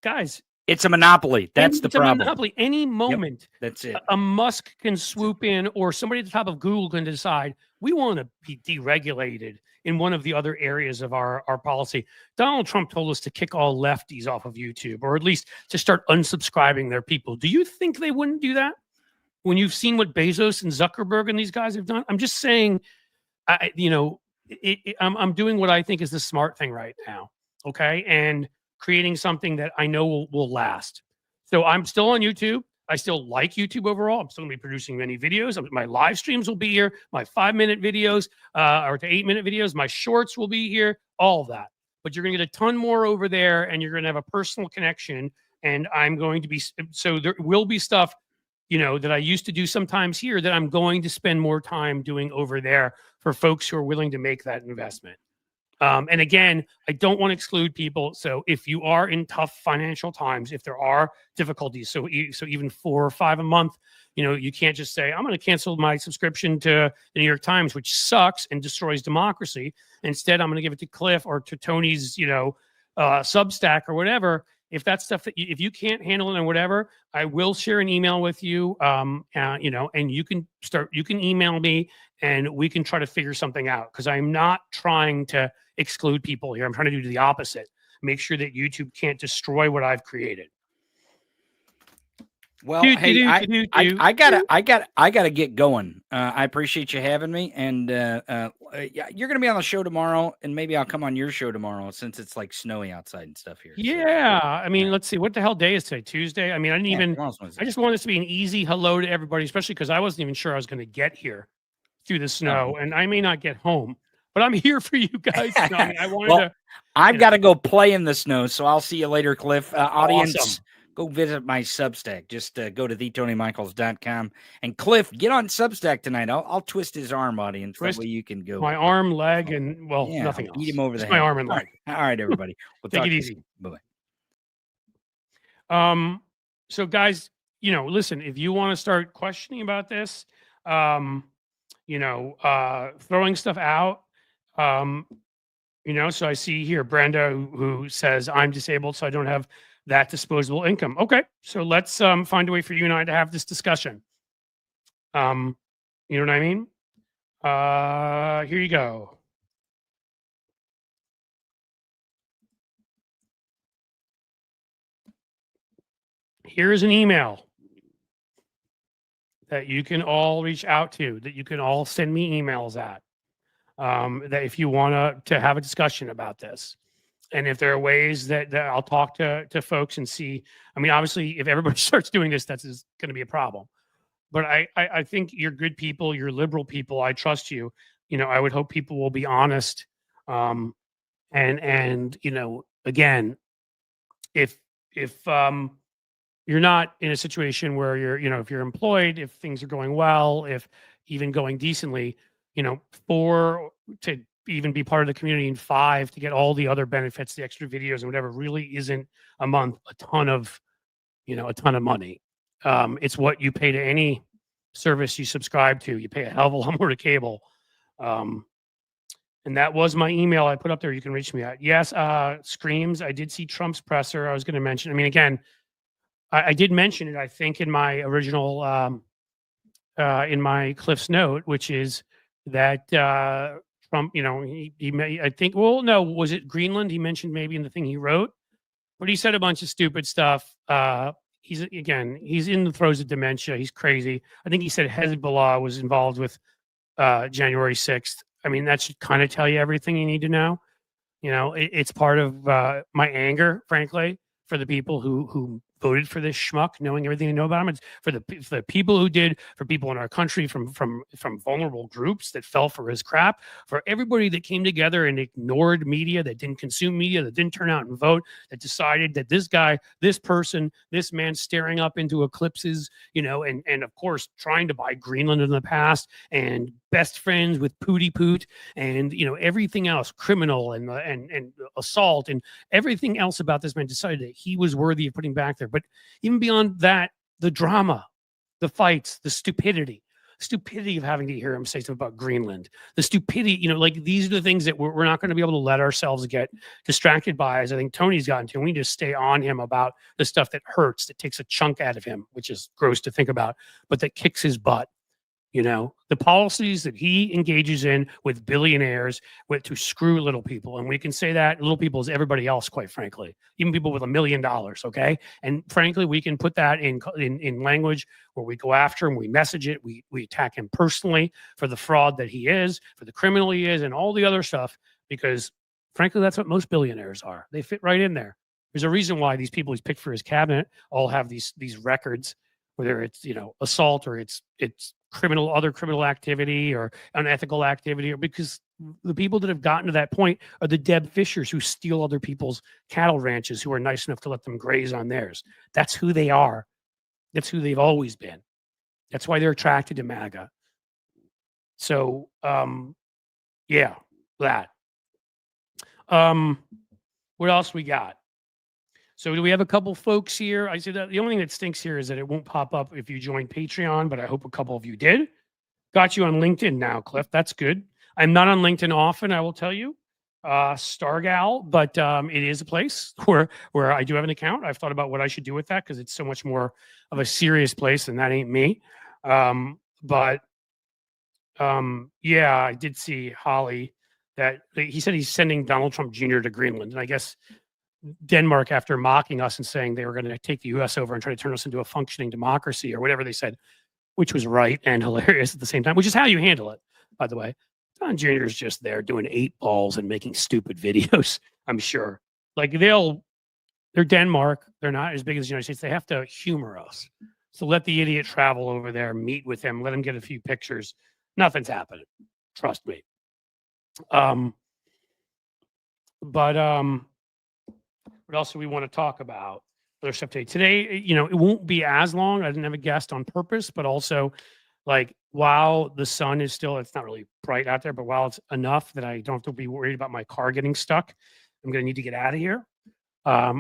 guys, it's a monopoly. That's the problem. It's a monopoly. Any moment, that's it. A Musk can swoop in, or somebody at the top of Google can decide we want to be deregulated in one of the other areas of our policy. Donald Trump told us to kick all lefties off of YouTube, or at least to start unsubscribing their people. Do you think they wouldn't do that when you've seen what Bezos and Zuckerberg and these guys have done? I'm just saying, I'm doing what I think is the smart thing right now. Okay. And creating something that I know will last. So I'm still on YouTube. I still like YouTube overall. I'm still going to be producing many videos. My live streams will be here. My 5-minute videos or to 8-minute videos. My shorts will be here. All of that. But you're going to get a ton more over there, and you're going to have a personal connection. And I'm going to be so there will be stuff, that I used to do sometimes here that I'm going to spend more time doing over there for folks who are willing to make that investment. And again, I don't want to exclude people. So if you are in tough financial times, if there are difficulties, so even 4 or 5 a month, you can't just say, I'm going to cancel my subscription to the New York Times, which sucks and destroys democracy. Instead, I'm going to give it to Cliff or to Tony's, Substack or whatever. If that's stuff that if you can't handle it and whatever, I will share an email with you, and you can email me and we can try to figure something out, because I'm not trying to exclude people here. I'm trying to do the opposite. Make sure that YouTube can't destroy what I've created. Well, hey, I gotta get going. I appreciate you having me, and you're gonna be on the show tomorrow, and maybe I'll come on your show tomorrow since it's like snowy outside and stuff here. Yeah, so, I mean, let's see, what the hell day is today? Tuesday. I mean, I just want this to be an easy hello to everybody, especially because I wasn't even sure I was going to get here through the snow, and I may not get home, but I'm here for you guys. No, I mean, I wanted I've got to go play in the snow, so I'll see you later, Cliff. Audience. Awesome. Go visit my Substack. Just go to theTonyMichaels.com. And Cliff, get on Substack tonight. I'll twist his arm, audience. That way you can go. My arm, leg, and nothing else. Beat him over the head. My arm and leg. All right, everybody. We'll take it easy. Bye-bye. So guys, listen, if you want to start questioning about this, throwing stuff out, so I see here Brenda who says I'm disabled, so I don't have that disposable income. Okay, so let's find a way for you and I to have this discussion. You know what I mean? Here you go. Here's an email that you can all reach out to, that you can all send me emails at, that if you want to have a discussion about this. And if there are ways that I'll talk to folks and see, I mean, obviously, if everybody starts doing this, that's going to be a problem. But I think you're good people, you're liberal people. I trust you. I would hope people will be honest. And again, if you're not in a situation where you're, if you're employed, if things are going well, if even going decently, 4 to even be part of the community, and 5 to get all the other benefits, the extra videos and whatever, really isn't a month a ton of money. It's what you pay to any service you subscribe to. You pay a hell of a lot more to cable. And that was my email I put up there. You can reach me at. Yes, Screams. I did see Trump's presser. I was going to mention. I mean, again, I did mention it, I think, in my original, in my Cliff's note, which is that Trump, he may, I think, well, no, was it Greenland? He mentioned maybe in the thing he wrote, but he said a bunch of stupid stuff. He's in the throes of dementia. He's crazy. I think he said Hezbollah was involved with January 6th. I mean, that should kind of tell you everything you need to know. It's part of my anger, frankly, for the people who voted for this schmuck, knowing everything they know about him. It's for the people who did, for people in our country from vulnerable groups that fell for his crap, for everybody that came together and ignored media, that didn't consume media, that didn't turn out and vote, that decided that this guy, this person, this man staring up into eclipses, and of course trying to buy Greenland in the past, and best friends with Pootie Poot, and everything else, criminal and assault, and everything else about this man, decided that he was worthy of putting back there. But even beyond that, the drama, the fights, the stupidity of having to hear him say stuff about Greenland, the stupidity, like these are the things that we're not going to be able to let ourselves get distracted by, as I think Tony's gotten to. We need to stay on him about the stuff that hurts, that takes a chunk out of him, which is gross to think about, but that kicks his butt. The policies that he engages in with billionaires to screw little people. And we can say that little people is everybody else, quite frankly, even people with $1 million. Okay. And frankly, we can put that in language where we go after him, we message it, we attack him personally for the fraud that he is, for the criminal he is, and all the other stuff, because frankly, that's what most billionaires are. They fit right in there. There's a reason why these people he's picked for his cabinet all have these records, whether it's, assault or it's other criminal activity or unethical activity, or because the people that have gotten to that point are the Deb Fishers who steal other people's cattle ranches, who are nice enough to let them graze on theirs. That's who they are. That's who they've always been. That's why they're attracted to MAGA. So, yeah, that. What else we got? So do we have a couple folks here? I said that the only thing that stinks here is that it won't pop up if you join Patreon, but I hope a couple of you did. Got you on LinkedIn now, Cliff. That's good. I'm not on LinkedIn often, I will tell you, Stargal, but it is a place where I do have an account. I've thought about what I should do with that because it's so much more of a serious place, and that ain't me. Yeah, I did see Holly that he said he's sending Donald Trump Jr. to Greenland, and I guess Denmark, after mocking us and saying they were going to take the U.S. over and try to turn us into a functioning democracy or whatever they said, which was right and hilarious at the same time, which is how you handle it, by the way. Don Jr. is just there doing 8 balls and making stupid videos, I'm sure. Like they're Denmark. They're not as big as the United States. They have to humor us. So let the idiot travel over there, meet with him, let him get a few pictures. Nothing's happening. Trust me. What else do we want to talk about? Other stuff today, it won't be as long. I didn't have a guest on purpose, but also, like, while the sun is still, it's not really bright out there, but while it's enough that I don't have to be worried about my car getting stuck, I'm going to need to get out of here.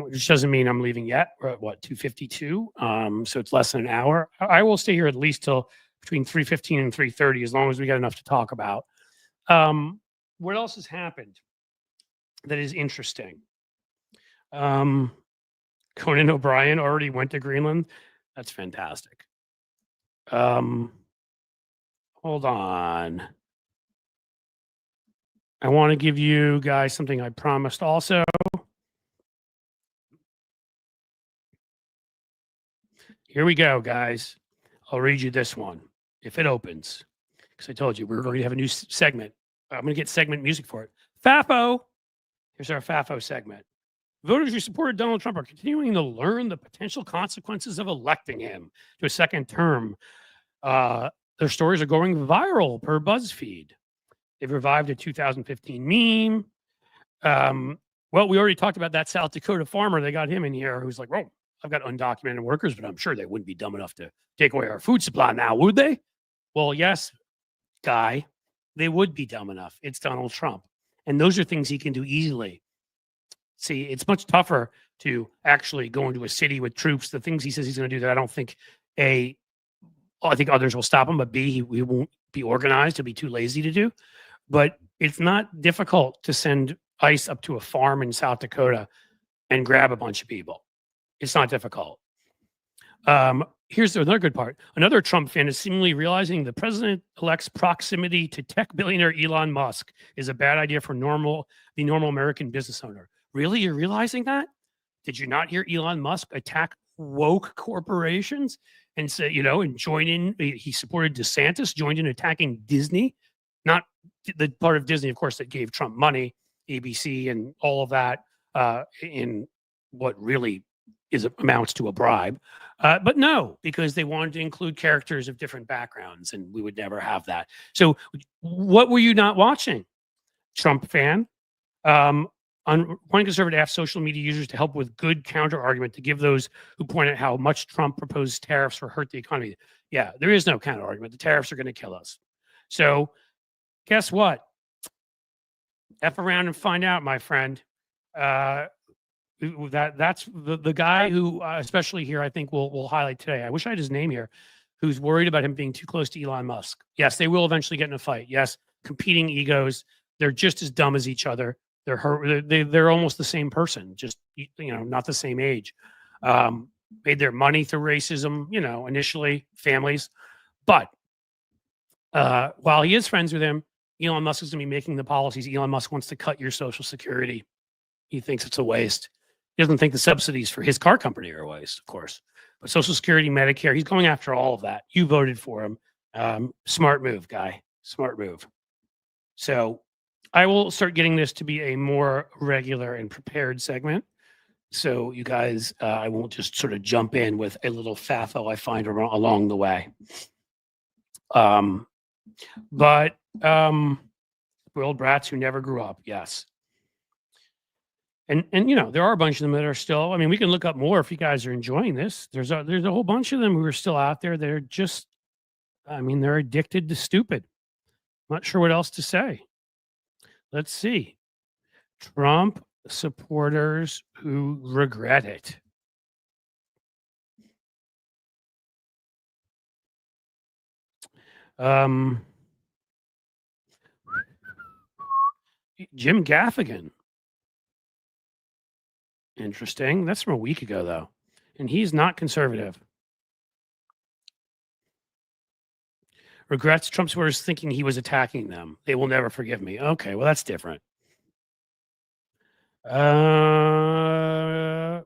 Which doesn't mean I'm leaving yet. We're at 2:52. So it's less than an hour. I will stay here at least till between 3:15 and 3:30, as long as we got enough to talk about. What else has happened that is interesting? Conan O'Brien already went to Greenland. That's fantastic. Hold on. I want to give you guys something I promised also. Here we go, guys. I'll read you this one if it opens, because I told you we were going to have a new segment. I'm going to get segment music for it. FAFO. Here's our FAFO segment. Voters who supported Donald Trump are continuing to learn the potential consequences of electing him to a second term. Their stories are going viral per BuzzFeed. They've revived a 2015 meme. Well, we already talked about that South Dakota farmer. They got him in here who's like, well, I've got undocumented workers, but I'm sure they wouldn't be dumb enough to take away our food supply now, would they? Well, yes, guy, they would be dumb enough. It's Donald Trump. And those are things he can do easily. See, it's much tougher to actually go into a city with troops. The things he says he's going to do that I don't think, I think others will stop him, but B, he won't be organized. He'll be too lazy to do. But it's not difficult to send ICE up to a farm in South Dakota and grab a bunch of people. It's not difficult. Here's another good part. Another Trump fan is seemingly realizing the president-elect's proximity to tech billionaire Elon Musk is a bad idea for the normal American business owner. Really? You're realizing that? Did you not hear Elon Musk attack woke corporations and say, and join in? He supported DeSantis, joined in attacking Disney, not the part of Disney, of course, that gave Trump money, ABC and all of that, in what really amounts to a bribe. But no, because they wanted to include characters of different backgrounds, and we would never have that. So what were you not watching, Trump fan? One conservative asked social media users to help with good counter argument to give those who point out how much Trump proposed tariffs will hurt the economy. Yeah, there is no counter argument. The tariffs are going to kill us. So guess what? F around and find out, my friend. That's the guy who, especially here, I think we'll highlight today. I wish I had his name here. Who's worried about him being too close to Elon Musk? Yes, they will eventually get in a fight. Yes, competing egos. They're just as dumb as each other. They're almost the same person, just not the same age. Made their money through racism, initially families, but while he is friends with him, Elon Musk is going to be making the policies. Elon Musk wants to cut your Social Security. He thinks it's a waste. He doesn't think the subsidies for his car company are a waste, of course. But Social Security, Medicare, he's going after all of that. You voted for him. Smart move, guy. Smart move. So I will start getting this to be a more regular and prepared segment. So you guys, I won't just sort of jump in with a little faffo I find along the way. But spoiled brats who never grew up, yes. And there are a bunch of them that are still, I mean, we can look up more if you guys are enjoying this. There's a whole bunch of them who are still out there. They're just, they're addicted to stupid. Not sure what else to say. Let's see. Trump supporters who regret it. Jim Gaffigan. Interesting. That's from a week ago, though. And he's not conservative. Regrets Trump supporters thinking he was attacking them. They will never forgive me. Okay, well, that's different. 12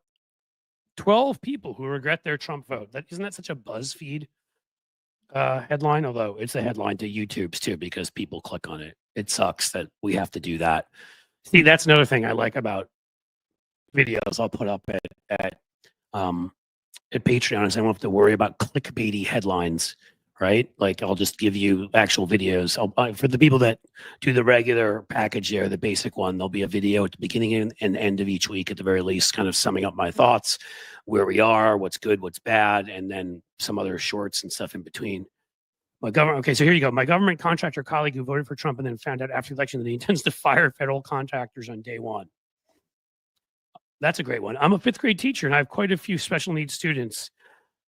people who regret their Trump vote. Isn't that such a BuzzFeed headline? Although it's a headline to YouTube's too, because people click on it. It sucks that we have to do that. See, that's another thing I like about videos I'll put up at Patreon is I don't have to worry about clickbaity headlines, right? Like I'll just give you actual videos. For the people that do the regular package there, the basic one, there'll be a video at the beginning and end of each week at the very least, kind of summing up my thoughts, where we are, what's good, what's bad, and then some other shorts and stuff in between. Okay, so here you go. My government contractor colleague who voted for Trump and then found out after the election that he intends to fire federal contractors on day one. That's a great one. I'm a fifth grade teacher and I have quite a few special needs students.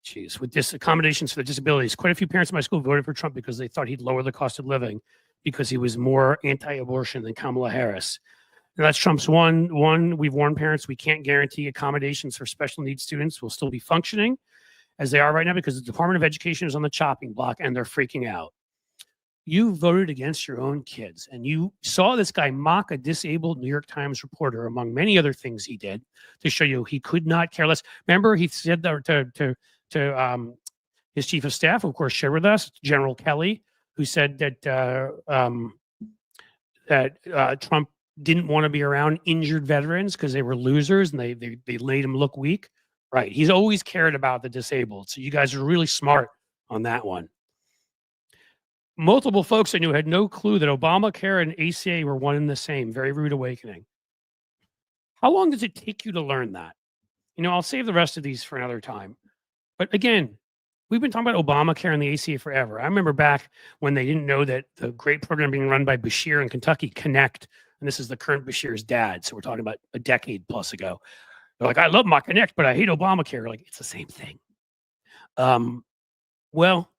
Jeez, with accommodations for the disabilities. Quite a few parents in my school voted for Trump because they thought he'd lower the cost of living because he was more anti-abortion than Kamala Harris. And that's Trump's one. We've warned parents we can't guarantee accommodations for special needs students will still be functioning as they are right now because the Department of Education is on the chopping block and they're freaking out. You voted against your own kids and you saw this guy mock a disabled New York Times reporter, among many other things he did, to show you he could not care less. Remember, he said that to his chief of staff, who of course shared with us, General Kelly, who said that Trump didn't want to be around injured veterans because they were losers and they made him look weak. Right. He's always cared about the disabled. So you guys are really smart on that one. Multiple folks I knew had no clue that Obamacare and ACA were one and the same. Very rude awakening. How long does it take you to learn that? I'll save the rest of these for another time. But again, we've been talking about Obamacare and the ACA forever. I remember back when they didn't know that the great program being run by Bashir in Kentucky, Connect, and this is the current Bashir's dad. So we're talking about a decade plus ago. They're like, I love my Connect, but I hate Obamacare. Like, it's the same thing. Well,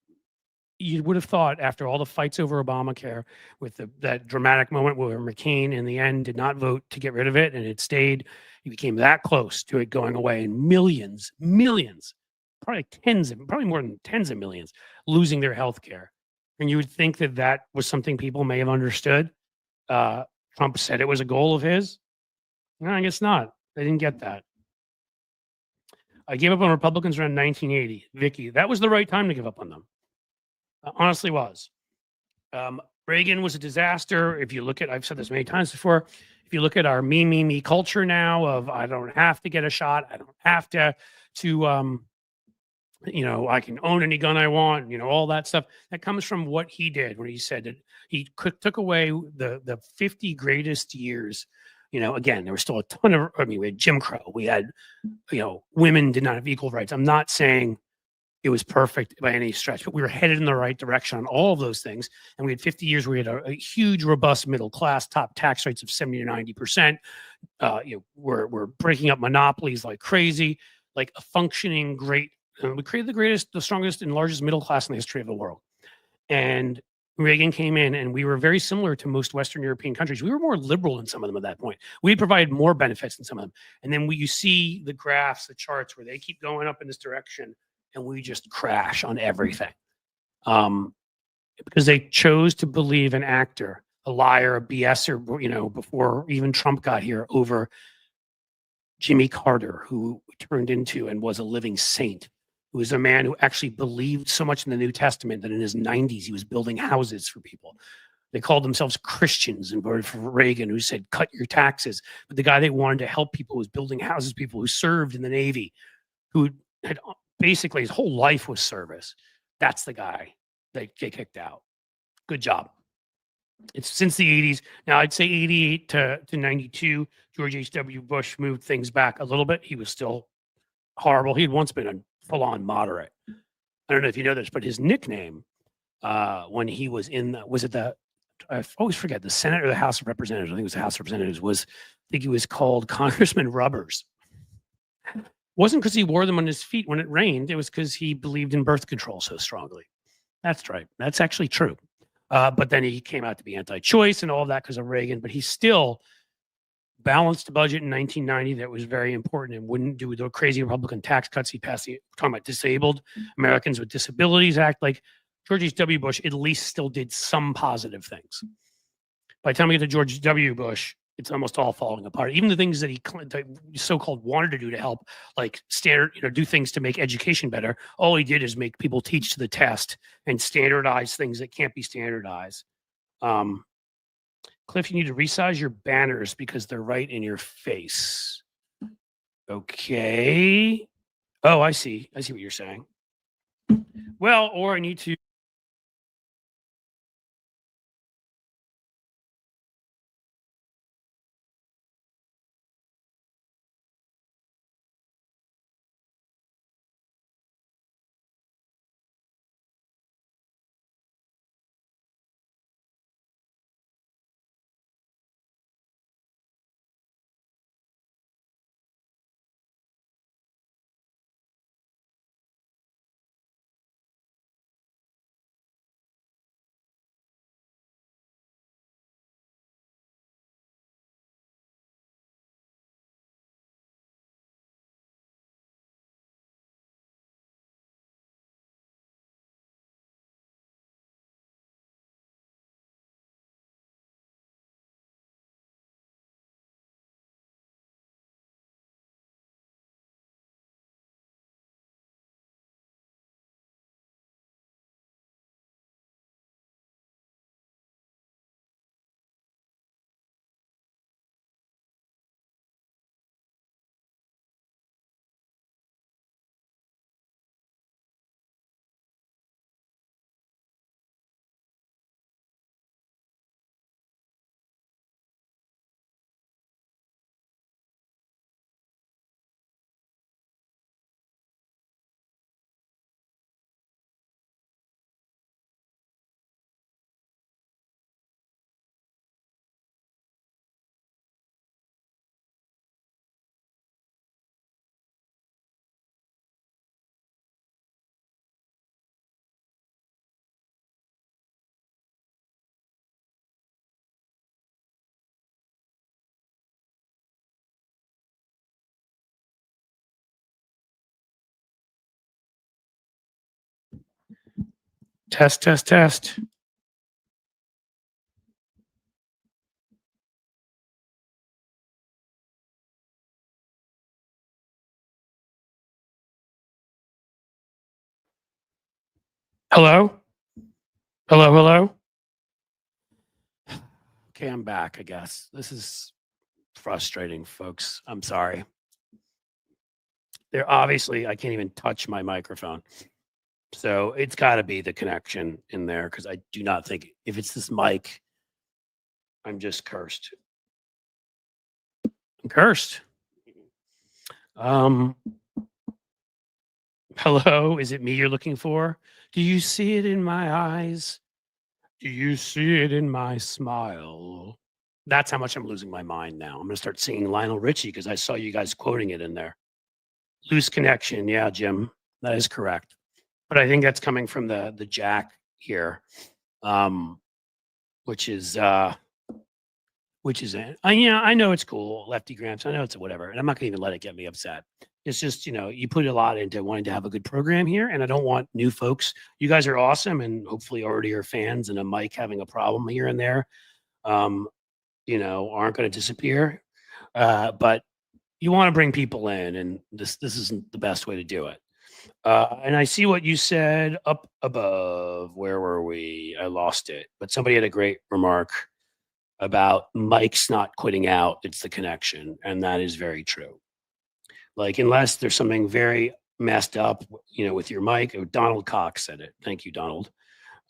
you would have thought after all the fights over Obamacare with that dramatic moment where McCain in the end did not vote to get rid of it and it stayed, he became that close to it going away and millions, probably more than tens of millions losing their health care. And you would think that was something people may have understood. Trump said it was a goal of his. No, I guess not. They didn't get that. I gave up on Republicans around 1980. Vicky, that was the right time to give up on them. Honestly was. Reagan was a disaster. If you look at, I've said this many times before, if you look at our me culture now of I don't have to get a shot, I don't have to I can own any gun I want, all that stuff. That comes from what he did when he said that he took away the 50 greatest years. Again, there was still a ton of, we had Jim Crow. We had, women did not have equal rights. I'm not saying, it was perfect by any stretch, but we were headed in the right direction on all of those things. And we had 50 years where we had a huge, robust middle class, top tax rates of 70 to 90%. We're breaking up monopolies like crazy, like a functioning great. We created the greatest, the strongest, and largest middle class in the history of the world. And Reagan came in, and we were very similar to most Western European countries. We were more liberal than some of them at that point. We provided more benefits than some of them. And then you see the graphs, the charts, where they keep going up in this direction, and we just crash on everything. Because they chose to believe an actor, a liar, a BSer, before even Trump got here, over Jimmy Carter, who turned into and was a living saint, who was a man who actually believed so much in the New Testament that in his 90s he was building houses for people. They called themselves Christians and voted for Reagan, who said, cut your taxes. But the guy they wanted to help people was building houses, people who served in the Navy, who had basically his whole life was service. That's the guy that get kicked out. Good job. It's since the 80s. Now, I'd say 88 to 92, George H.W. Bush moved things back a little bit. He was still horrible. He had once been a full-on moderate. I don't know if you know this, but his nickname when he was in, I always forget, the Senate or the House of Representatives, I think it was the House of Representatives, I think he was called Congressman Rubbers. Wasn't because he wore them on his feet when it rained. It was because he believed in birth control so strongly. That's right. That's actually true. But then he came out to be anti-choice and all of that because of Reagan. But he still balanced a budget in 1990 that was very important and wouldn't do the crazy Republican tax cuts. He passed talking about disabled Americans with Disabilities Act. Like George H.W. Bush at least still did some positive things. By the time we get to George W. Bush, it's almost all falling apart. Even the things that he so-called wanted to do to help, like do things to make education better. All he did is make people teach to the test and standardize things that can't be standardized. Cliff, you need to resize your banners because they're right in your face. Okay. Oh, I see. I see what you're saying. Well, or I need to. Test, test, test. Hello? Hello, hello? Okay, I'm back, I guess. This is frustrating, folks. I'm sorry. They're obviously, I can't even touch my microphone. So it's got to be the connection in there because I do not think if it's this mic, I'm just cursed. I'm cursed. Hello, is it me you're looking for? Do you see it in my eyes? Do you see it in my smile? That's how much I'm losing my mind now. I'm going to start singing Lionel Richie because I saw you guys quoting it in there. Loose connection. Yeah, Jim, that is correct. But I think that's coming from the Jack here, which is I know it's cool, Lefty Gramps. I know it's whatever, and I'm not going to even let it get me upset. It's just, you put a lot into wanting to have a good program here, and I don't want new folks. You guys are awesome, and hopefully already are fans. And a Mike having a problem here and there, aren't going to disappear. But you want to bring people in, and this isn't the best way to do it. And I see what you said up above. Where were we? I lost it. But somebody had a great remark about Mike's not quitting out. It's the connection. And that is very true. Like, unless there's something very messed up, with your mic. Donald Cox said it. Thank you, Donald.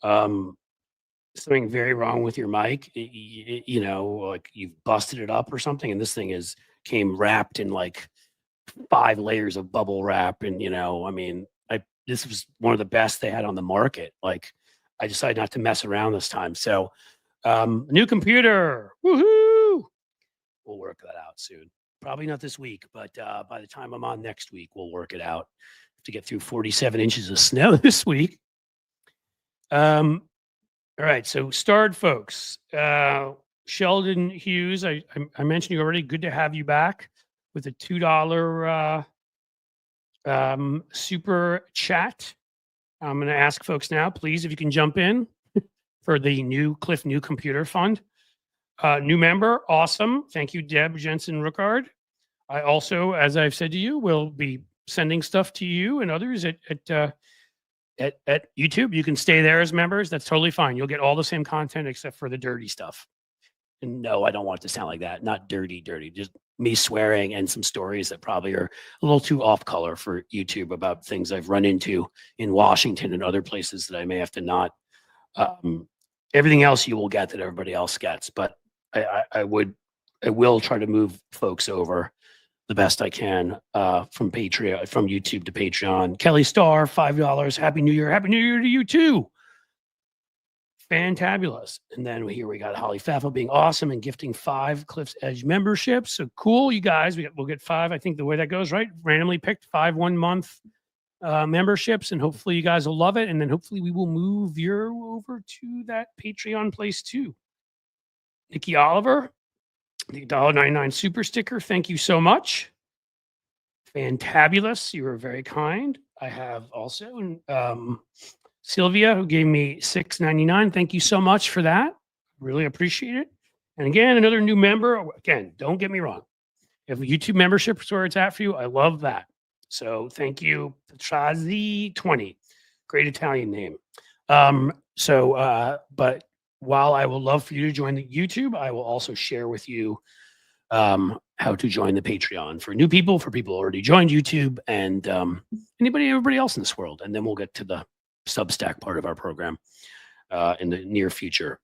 Something very wrong with your mic, like you've busted it up or something. And this thing came wrapped in like 5 layers of bubble wrap. And, this was one of the best they had on the market. Like, I decided not to mess around this time. So, new computer, woohoo! We'll work that out soon. Probably not this week, but by the time I'm on next week, we'll work it out. To get through 47 inches of snow this week. All right, so starred folks. Sheldon Hughes, I mentioned you already. Good to have you back with a $2 super chat. I'm going to ask folks now, please, if you can jump in for the Cliff New Computer Fund. New member, awesome. Thank you, Deb Jensen Rookard. I also, as I've said to you, will be sending stuff to you and others at YouTube. You can stay there as members. That's totally fine. You'll get all the same content except for the dirty stuff. And no, I don't want it to sound like that. Not dirty. Just me swearing and some stories that probably are a little too off color for YouTube about things I've run into in Washington and other places that I may have to not. Everything else you will get that everybody else gets, but I will try to move folks over the best I can from YouTube to Patreon. Kelly Starr, $5. Happy New Year. Happy New Year to you too. Fantabulous. And then here we got Holly Faffa being awesome and gifting 5 Cliff's Edge memberships. So cool, you guys. We'll get 5. I think the way that goes, right? Randomly picked 5 1-month memberships, and hopefully you guys will love it. And then hopefully we will move you over to that Patreon place too. Nikki Oliver, the $1.99 super sticker. Thank you so much. Fantabulous. You were very kind. I have also Sylvia, who gave me $6.99. Thank you so much for that. Really appreciate it. And again, another new member. Again, don't get me wrong. If YouTube membership is where it's at for you, I love that. So thank you, Petrazi20. Great Italian name. But while I will love for you to join the YouTube, I will also share with you how to join the Patreon for new people, for people who already joined YouTube, and everybody else in this world. And then we'll get to the Substack part of our program in the near future.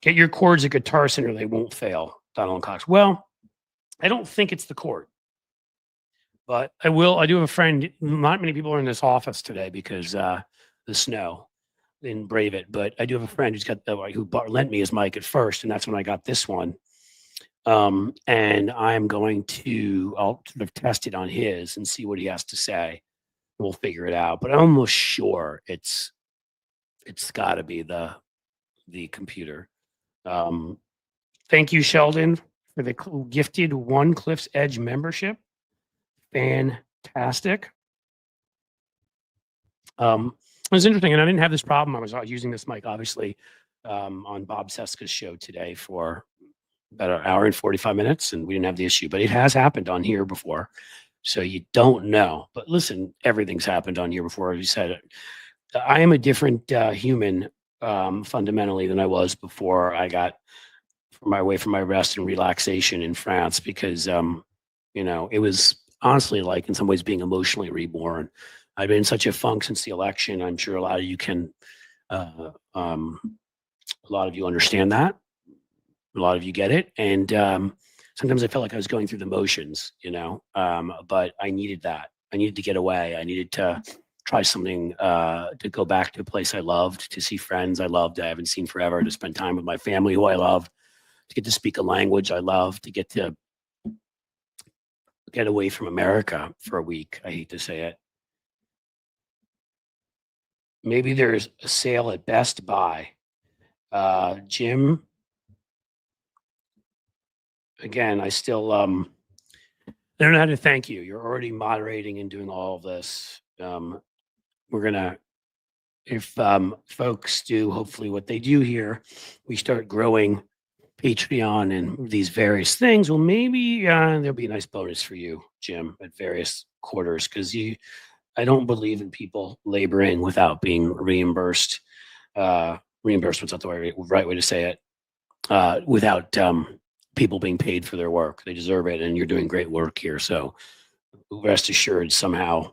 Get your cords at Guitar Center. They won't fail. Donald Cox. Well, I don't think it's the cord, but I will. I do have a friend. Not many people are in this office today because the snow didn't brave it. But I do have a friend who lent me his mic at first, and that's when I got this one. And I'm going to, I'll sort of test it on his and see what he has to say. We'll figure it out, but I'm almost sure it's got to be the computer. Thank you, Sheldon, for the gifted 1 Cliff's Edge membership. Fantastic. It was interesting, and I didn't have this problem. I was using this mic, obviously, on Bob Seska's show today for about an hour and 45 minutes, and we didn't have the issue, but it has happened on here before. So you don't know. But listen, everything's happened on here before. As you said, I am a different human fundamentally than I was before I got away from my rest and relaxation in France, because, it was honestly like in some ways being emotionally reborn. I've been in such a funk since the election. I'm sure a lot of you a lot of you understand that. A lot of you get it. And sometimes I felt like I was going through the motions, but I needed that. I needed to get away. I needed to try something to go back to a place I loved, to see friends I loved I haven't seen forever, to spend time with my family who I love, to get to speak a language I love, to get away from America for a week. I hate to say it. Maybe there's a sale at Best Buy. Jim, again, I still I don't know how to thank you. You're already moderating and doing all of this. We're gonna, if folks do hopefully what they do here, we start growing Patreon and these various things. Well, maybe there'll be a nice bonus for you, Jim, at various quarters, because I don't believe in people laboring without being reimbursed. Reimbursement's not the right way to say it. Without people being paid for their work. They deserve it, and you're doing great work here. So rest assured, somehow,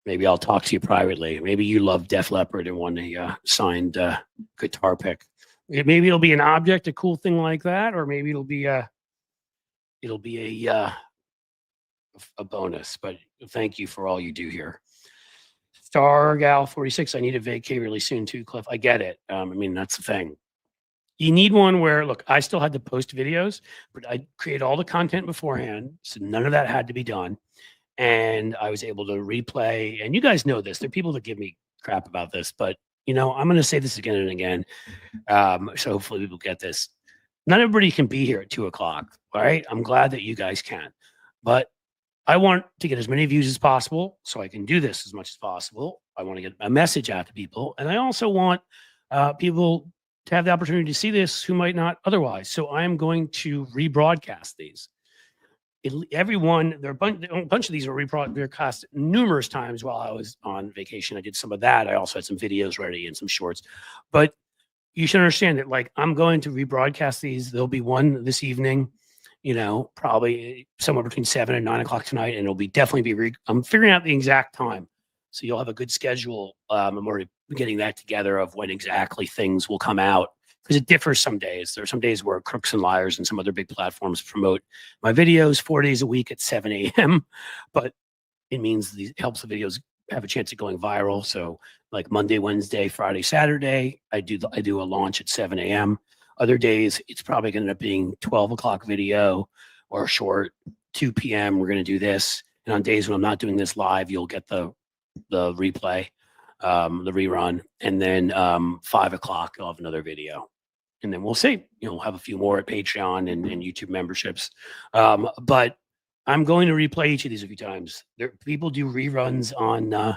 maybe I'll talk to you privately. Maybe you love Def Leppard and want a signed guitar pick. Maybe it'll be an object, a cool thing like that, or maybe it'll be a bonus. But thank you for all you do here. Stargal 46. I need a vacay really soon too, Cliff. I get it. I mean, that's the thing. You need one where, look, I still had to post videos, but I create all the content beforehand, so none of that had to be done. And I was able to replay. And you guys know this. There are people that give me crap about this, but I'm going to say this again and again. So hopefully people get this. Not everybody can be here at 2:00. All right. I'm glad that you guys can, but I want to get as many views as possible so I can do this as much as possible. I want to get a message out to people. And I also want people to have the opportunity to see this who might not otherwise. So I'm going to rebroadcast these. There are a bunch of these were rebroadcast numerous times while I was on vacation. I did some of that. I also had some videos ready and some shorts. But you should understand that, like, I'm going to rebroadcast these. There'll be one this evening, probably somewhere between 7 and 9 o'clock tonight. And it'll be definitely I'm figuring out the exact time. So you'll have a good schedule. I'm already getting that together of when exactly things will come out, because it differs some days. There are some days where Crooks and Liars and some other big platforms promote my videos 4 days a week at 7 a.m. But it means it helps the videos have a chance of going viral. So like Monday, Wednesday, Friday, Saturday, I do a launch at 7 a.m. Other days, it's probably going to end up being 12 o'clock video or a short 2 p.m. We're going to do this. And on days when I'm not doing this live, you'll get the replay, the rerun, and then 5 o'clock I'll have another video, and then we'll see. We'll have a few more at Patreon and YouTube memberships. But I'm going to replay each of these a few times. People do reruns on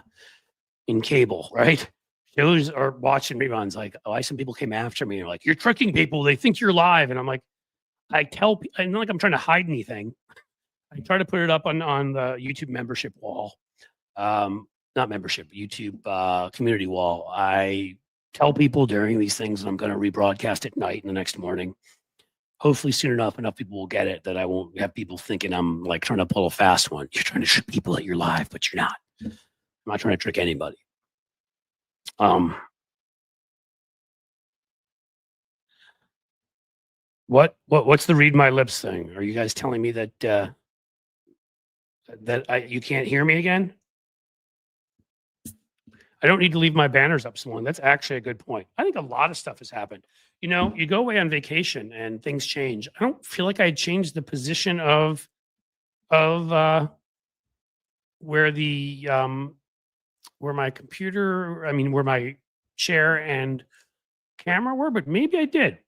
in cable, right? Shows are watching reruns. Like, some people came after me and like, "You're tricking people. They think you're live." And I'm like, I tell people, I'm not like I'm trying to hide anything. I try to put it up on the YouTube membership wall. Not membership, YouTube community wall. I tell people during these things that I'm going to rebroadcast at night and the next morning. Hopefully soon enough people will get it, that I won't have people thinking I'm like trying to pull a fast one. You're trying to trick people that you're live, but you're not. I'm not trying to trick anybody. What's the read my lips thing? Are you guys telling me that you can't hear me again? I don't need to leave my banners up so long. That's actually a good point. I think a lot of stuff has happened. You go away on vacation and things change. I don't feel like I changed the position of where my computer, where my chair and camera were, but maybe I did.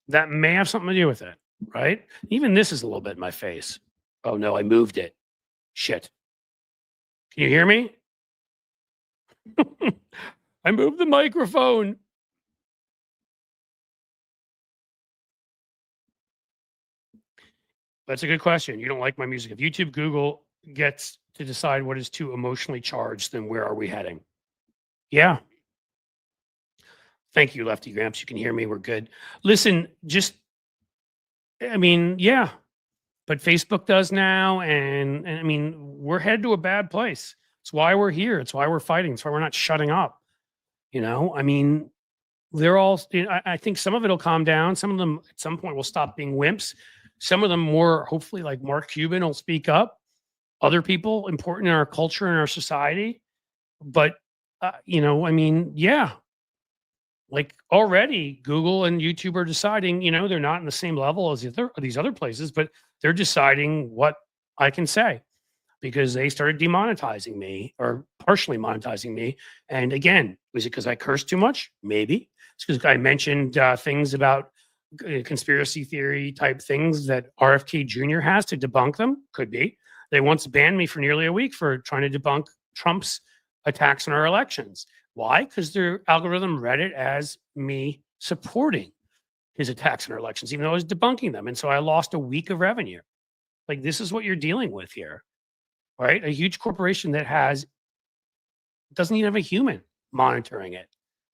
That may have something to do with it, right? Even this is a little bit in my face. Oh no, I moved it. Shit. Can you hear me? I moved the microphone. That's a good question. You don't like my music. If YouTube, Google gets to decide what is too emotionally charged, then where are we heading? Yeah. Thank you, Lefty Gramps. You can hear me. We're good. Listen, yeah. But Facebook does now. And we're headed to a bad place. It's why we're here. It's why we're fighting. It's why we're not shutting up. They're all, I think some of it will calm down. Some of them at some point will stop being wimps. Some of them more, hopefully, like Mark Cuban will speak up. Other people important in our culture and our society But, I mean, yeah, like already Google and YouTube are deciding, they're not in the same level as these other places, but they're deciding what I can say because they started demonetizing me or partially monetizing me. And again, was it because I cursed too much? Maybe. It's because I mentioned things about conspiracy theory type things that RFK Jr. has to debunk them. Could be. They once banned me for nearly a week for trying to debunk Trump's attacks on our elections. Why? Because their algorithm read it as me supporting his attacks on our elections, even though I was debunking them. And so I lost a week of revenue. Like, this is what you're dealing with here, right? A huge corporation that doesn't even have a human monitoring it.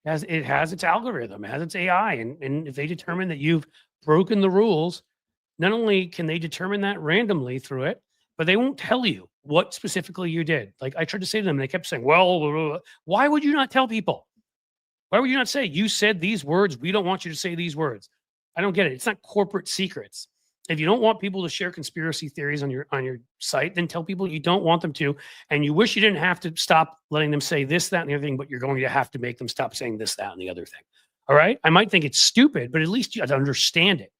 It has its algorithm, it has its AI. And if they determine that you've broken the rules, not only can they determine that randomly through it, but they won't tell you what specifically you did. Like I tried to say to them, they kept saying, well, why would you not tell people? Why would you not say, you said these words, we don't want you to say these words? I don't get it. It's not corporate secrets. If you don't want people to share conspiracy theories on your site, then tell people you don't want them to, and you wish you didn't have to stop letting them say this, that, and the other thing, but you're going to have to make them stop saying this, that, and the other thing. All right? I might think it's stupid, but at least you understand it.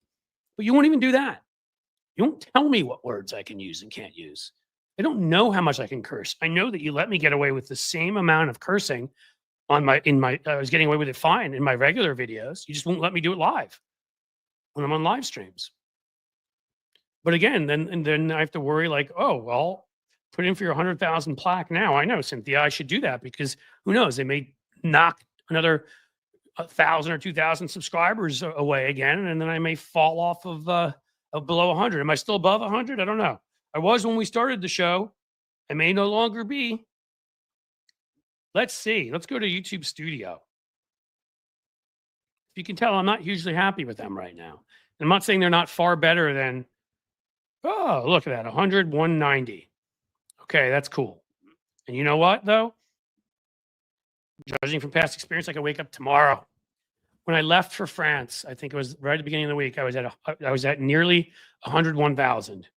But you won't even do that. You won't tell me what words I can use and can't use. I don't know how much I can curse. I know that you let me get away with the same amount of cursing I was getting away with it fine in my regular videos. You just won't let me do it live when I'm on live streams. But again, then I have to worry like, oh, well, put in for your 100,000 plaque now. I know, Cynthia, I should do that because who knows? They may knock another 1,000 or 2,000 subscribers away again, and then I may fall off of below 100. Am I still above 100? I don't know. I was when we started the show. I may no longer be. Let's see. Let's go to YouTube Studio. If you can tell, I'm not hugely happy with them right now. And I'm not saying they're not far better than, oh, look at that, 100, 190. Okay, that's cool. And you know what, though? Judging from past experience, I could wake up tomorrow. When I left for France, I think it was right at the beginning of the week, I was at nearly 101,000.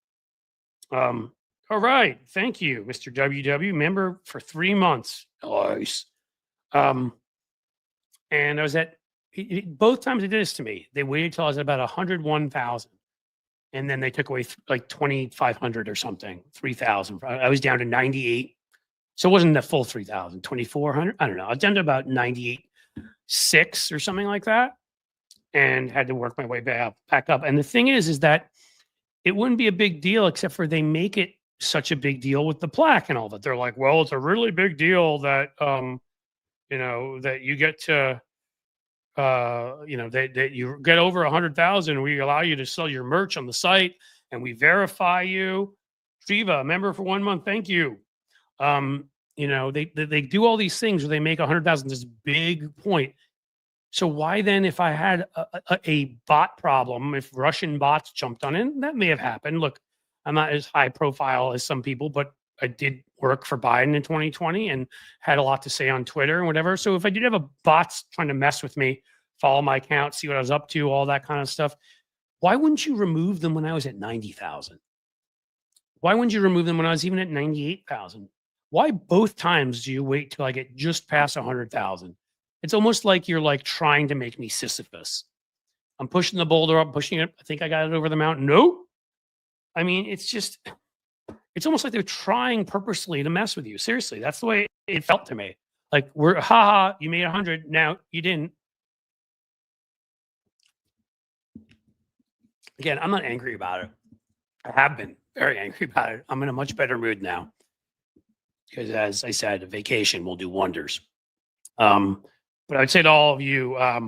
All right, thank you, Mr. WW, member for 3 months. Nice. And I was at both times they did this to me. They waited till I was at about 101,000, and then they took away like 2,500 or something, 3,000. I was down to 98. So it wasn't the full 3,000, 2,400. I don't know. I was down to about 98.6 or something like that, and had to work my way back up. And the thing is that it wouldn't be a big deal except for they make it such a big deal with the plaque and all that. They're like, well, it's a really big deal that that you get to that you get over 100,000. We allow you to sell your merch on the site, and we verify you. Shiva, member for 1 month, thank you. They do all these things where they make 100,000 this big point. So why then, if I had a bot problem, if Russian bots jumped on it, that may have happened. Look, I'm not as high profile as some people, but I did work for Biden in 2020 and had a lot to say on Twitter and whatever. So if I did have a bots trying to mess with me, follow my account, see what I was up to, all that kind of stuff, why wouldn't you remove them when I was at 90,000? Why wouldn't you remove them when I was even at 98,000? Why both times do you wait till I get just past 100,000? It's almost like you're like trying to make me Sisyphus. I'm pushing the boulder up, pushing it. I think I got it over the mountain. Nope. I mean, it's almost like they're trying purposely to mess with you. Seriously, that's the way it felt to me. Like, you made 100. Now you didn't. Again, I'm not angry about it. I have been very angry about it. I'm in a much better mood now. Because as I said, a vacation will do wonders. But I would say to all of you, I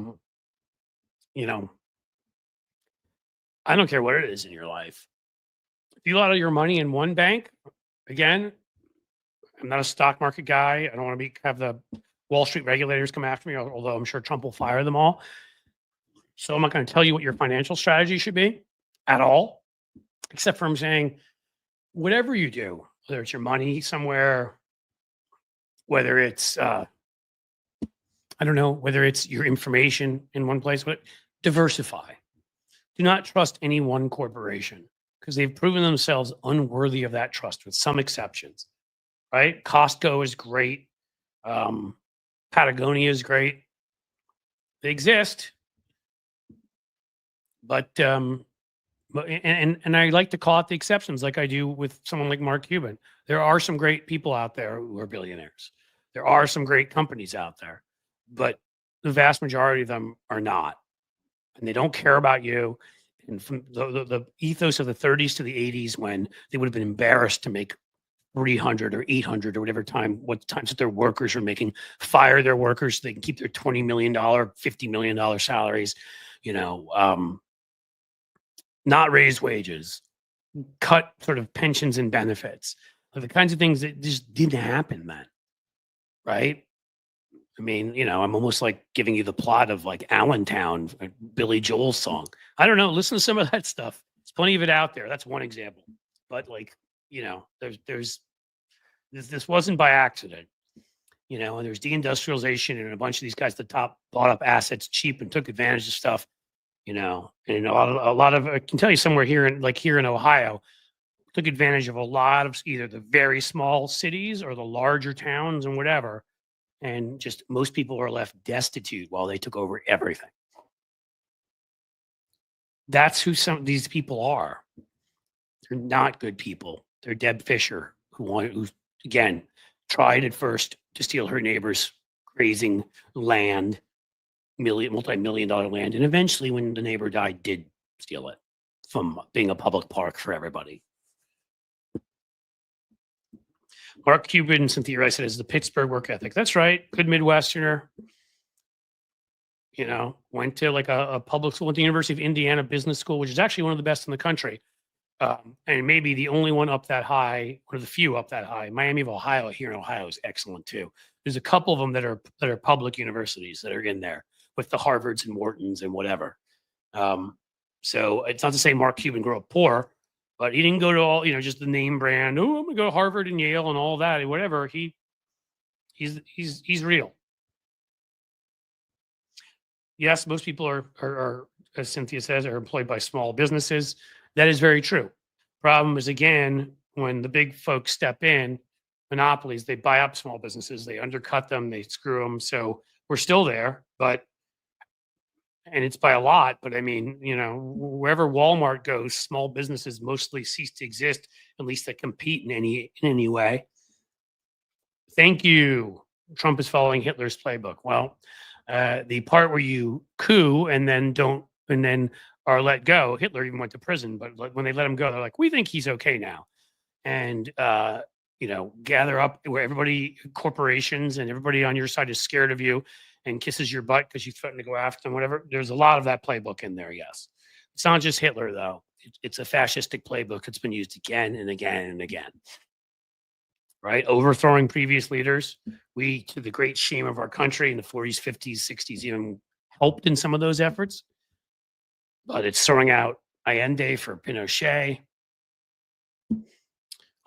don't care what it is in your life. If you lot of your money in one bank, again, I'm not a stock market guy. I don't want to have the Wall Street regulators come after me, although I'm sure Trump will fire them all. So I'm not going to tell you what your financial strategy should be at all, except for I'm saying, whatever you do, whether it's your money somewhere, whether it's, whether it's your information in one place, but diversify. Do not trust any one corporation because they've proven themselves unworthy of that trust with some exceptions, right? Costco is great. Patagonia is great. They exist, but I like to call out the exceptions, like I do with someone like Mark Cuban. There are some great people out there who are billionaires. There are some great companies out there, but the vast majority of them are not, and they don't care about you. And from the ethos of the 30s to the 80s, when they would have been embarrassed to make 300 or 800 or whatever what times that their workers are making, fire their workers so they can keep their $20 million, $50 million salaries, not raise wages, cut sort of pensions and benefits, the kinds of things that just didn't happen then, right? I mean, I'm almost like giving you the plot of like Allentown, Billy Joel's song. I don't know. Listen to some of that stuff. There's plenty of it out there. That's one example. But like, this wasn't by accident, and there's deindustrialization and a bunch of these guys at the top bought up assets cheap and took advantage of stuff, and a lot of I can tell you somewhere here in Ohio, took advantage of a lot of either the very small cities or the larger towns and whatever. And just most people are left destitute while they took over everything. That's who some of these people are. They're not good people. They're Deb Fischer, who again tried at first to steal her neighbor's grazing land, multi-million-dollar land, and eventually, when the neighbor died, did steal it from being a public park for everybody. Mark Cuban, Cynthia Rice said, is the Pittsburgh work ethic. That's right. Good Midwesterner. Went to like a public school, went to the University of Indiana Business School, which is actually one of the best in the country. And maybe the only one up that high, one of the few up that high. Miami of Ohio, here in Ohio, is excellent too. There's a couple of them that are public universities that are in there with the Harvards and Whartons and whatever. So it's not to say Mark Cuban grew up poor, but he didn't go to all, just the name brand. Oh, I'm gonna go to Harvard and Yale and all that and whatever. He's real. Yes, most people are, as Cynthia says, are employed by small businesses. That is very true. Problem is, again, when the big folks step in, monopolies, they buy up small businesses, they undercut them, they screw them. So we're still there, and it's by a lot. But I mean, wherever Walmart goes, small businesses mostly cease to exist, at least that compete in any way. Thank you. Trump is following Hitler's playbook. Well, the part where you coup and then are let go. Hitler even went to prison, but when they let him go, they're like, we think he's okay now. And, gather up where everybody, corporations and everybody on your side is scared of you and kisses your butt because you threaten to go after them, whatever. There's a lot of that playbook in there, yes. It's not just Hitler, though. It's a fascistic playbook that's been used again and again and again. Right? Overthrowing previous leaders. We, to the great shame of our country in the 40s, 50s, 60s, even helped in some of those efforts. But it's throwing out Allende for Pinochet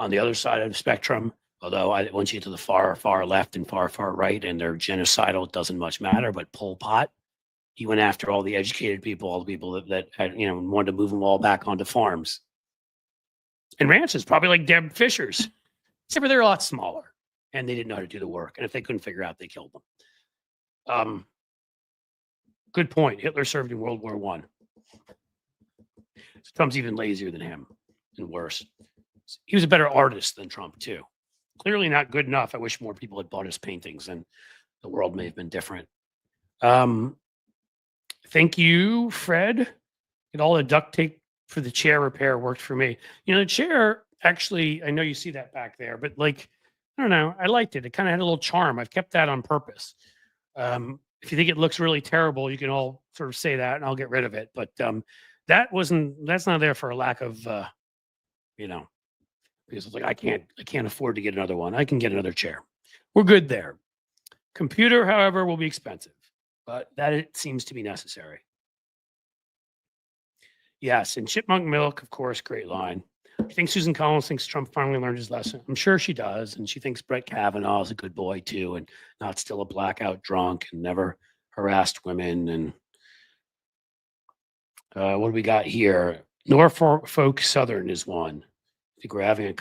on the other side of the spectrum. Although once you get to the far, far left and far, far right, and they're genocidal, it doesn't much matter. But Pol Pot, he went after all the educated people, all the people that had, wanted to move them all back onto farms. And ranches, probably like Deb Fischer's, except for they're a lot smaller, and they didn't know how to do the work. And if they couldn't figure out, they killed them. Good point. Hitler served in World War I. So Trump's even lazier than him and worse. He was a better artist than Trump, too. Clearly not good enough. I wish more people had bought his paintings and the world may have been different. Thank you, Fred. And all the duct tape for the chair repair worked for me. The chair, actually, I know you see that back there, but I don't know. I liked it. It kind of had a little charm. I've kept that on purpose. If you think it looks really terrible, you can all sort of say that and I'll get rid of it. But that's not there for a lack of, because it's like, I can't afford to get another one. I can get another chair. We're good there. Computer, however, will be expensive, but that it seems to be necessary. Yes, and Chipmunk Milk, of course, great line. I think Susan Collins thinks Trump finally learned his lesson. I'm sure she does, and she thinks Brett Kavanaugh is a good boy too, and not still a blackout drunk and never harassed women. And what do we got here? Norfolk Southern is one. I think we're having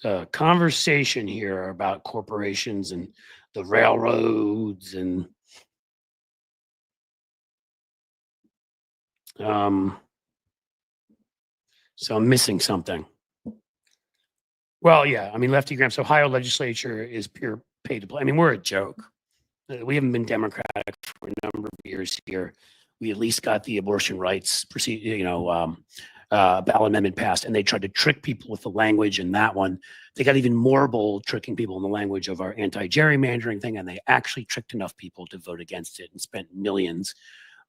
a conversation here about corporations and the railroads and so I'm missing something. Well, yeah, I mean, Lefty Graham's Ohio legislature is pure pay to play. I mean, we're a joke. We haven't been democratic for a number of years here. We at least got the abortion rights ballot amendment passed, and they tried to trick people with the language in that one. They got even more bold tricking people in the language of our anti-gerrymandering thing, and they actually tricked enough people to vote against it and spent millions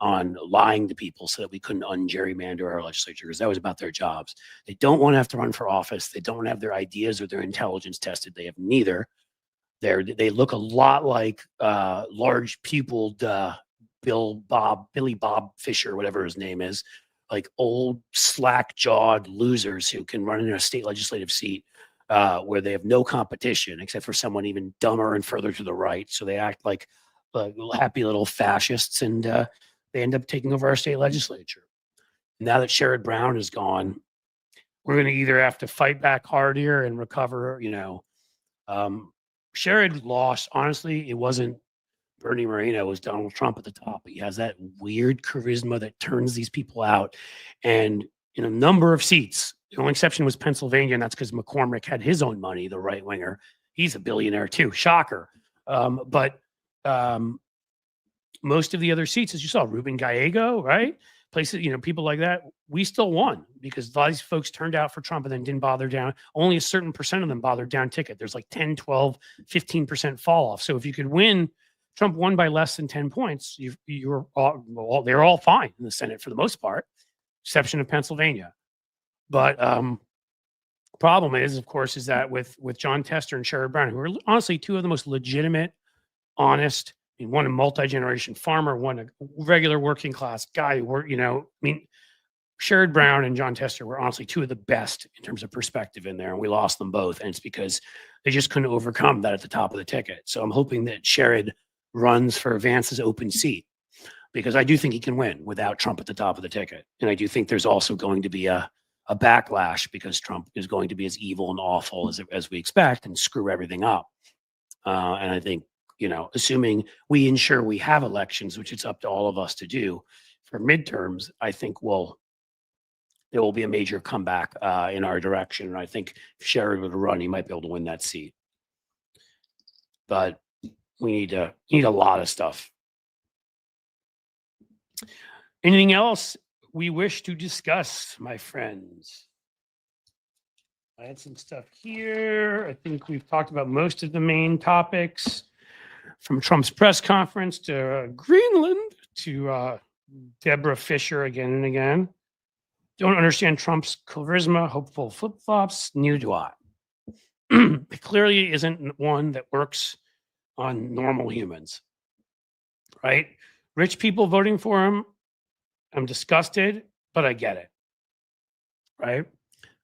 on lying to people so that we couldn't un-gerrymander our legislature, because that was about their jobs. They don't want to have to run for office. They don't want to have their ideas or their intelligence tested. They have neither. They look a lot like large pupiled Billy Bob Fischer, whatever his name is, like old slack-jawed losers who can run in a state legislative seat where they have no competition except for someone even dumber and further to the right. So they act like happy little fascists, and they end up taking over our state legislature. Now that Sherrod Brown is gone, we're going to either have to fight back hard here and recover, Sherrod lost. Honestly, it wasn't Bernie Moreno, it was Donald Trump at the top. He has that weird charisma that turns these people out. And in a number of seats, the only exception was Pennsylvania, and that's because McCormick had his own money, the right winger. He's a billionaire too. Shocker. But most of the other seats, as you saw, Ruben Gallego, right? Places, people like that, we still won because a lot of these folks turned out for Trump and then didn't bother down. Only a certain percent of them bothered down ticket. There's like 10, 12, 15% fall off. So if you could win, Trump won by less than 10 points. They're all fine in the Senate for the most part, exception of Pennsylvania. But problem is, of course, is that with John Tester and Sherrod Brown, who are honestly two of the most legitimate, honest, one a multi-generation farmer, one a regular working class guy who Sherrod Brown and John Tester were honestly two of the best in terms of perspective in there, and we lost them both, and it's because they just couldn't overcome that at the top of the ticket. So I'm hoping that Sherrod runs for Vance's open seat, because I do think he can win without Trump at the top of the ticket. And I do think there's also going to be a backlash because Trump is going to be as evil and awful as we expect and screw everything up. And I think, assuming we ensure we have elections, which it's up to all of us to do for midterms, I think there will be a major comeback in our direction. And I think if Sherrod would run, he might be able to win that seat. But we need a lot of stuff. Anything else we wish to discuss, my friends? I had some stuff here. I think we've talked about most of the main topics, from Trump's press conference to Greenland to Deb Fischer again and again. Don't understand Trump's charisma, hopeful flip-flops. Neither do I. It clearly isn't one that works on normal humans, right? Rich people voting for him, I'm disgusted, but I get it, right?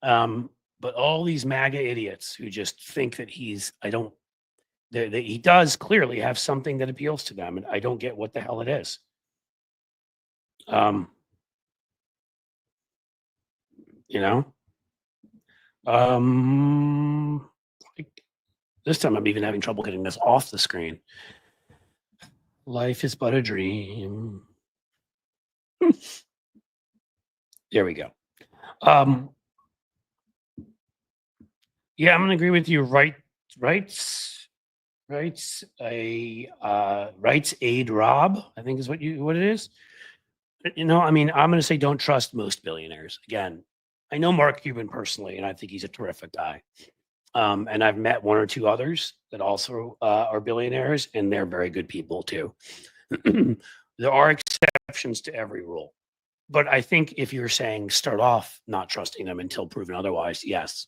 But all these MAGA idiots who just think that he does clearly have something that appeals to them, and I don't get what the hell it is. This time I'm even having trouble getting this off the screen. Life is but a dream. There we go. Yeah, I'm gonna agree with you. Rights aid Rob, I think is what it is. I'm gonna say don't trust most billionaires. Again, I know Mark Cuban personally, and I think he's a terrific guy. And I've met one or two others that also are billionaires, and they're very good people too. There are exceptions to every rule. But I think if you're saying start off not trusting them until proven otherwise, yes,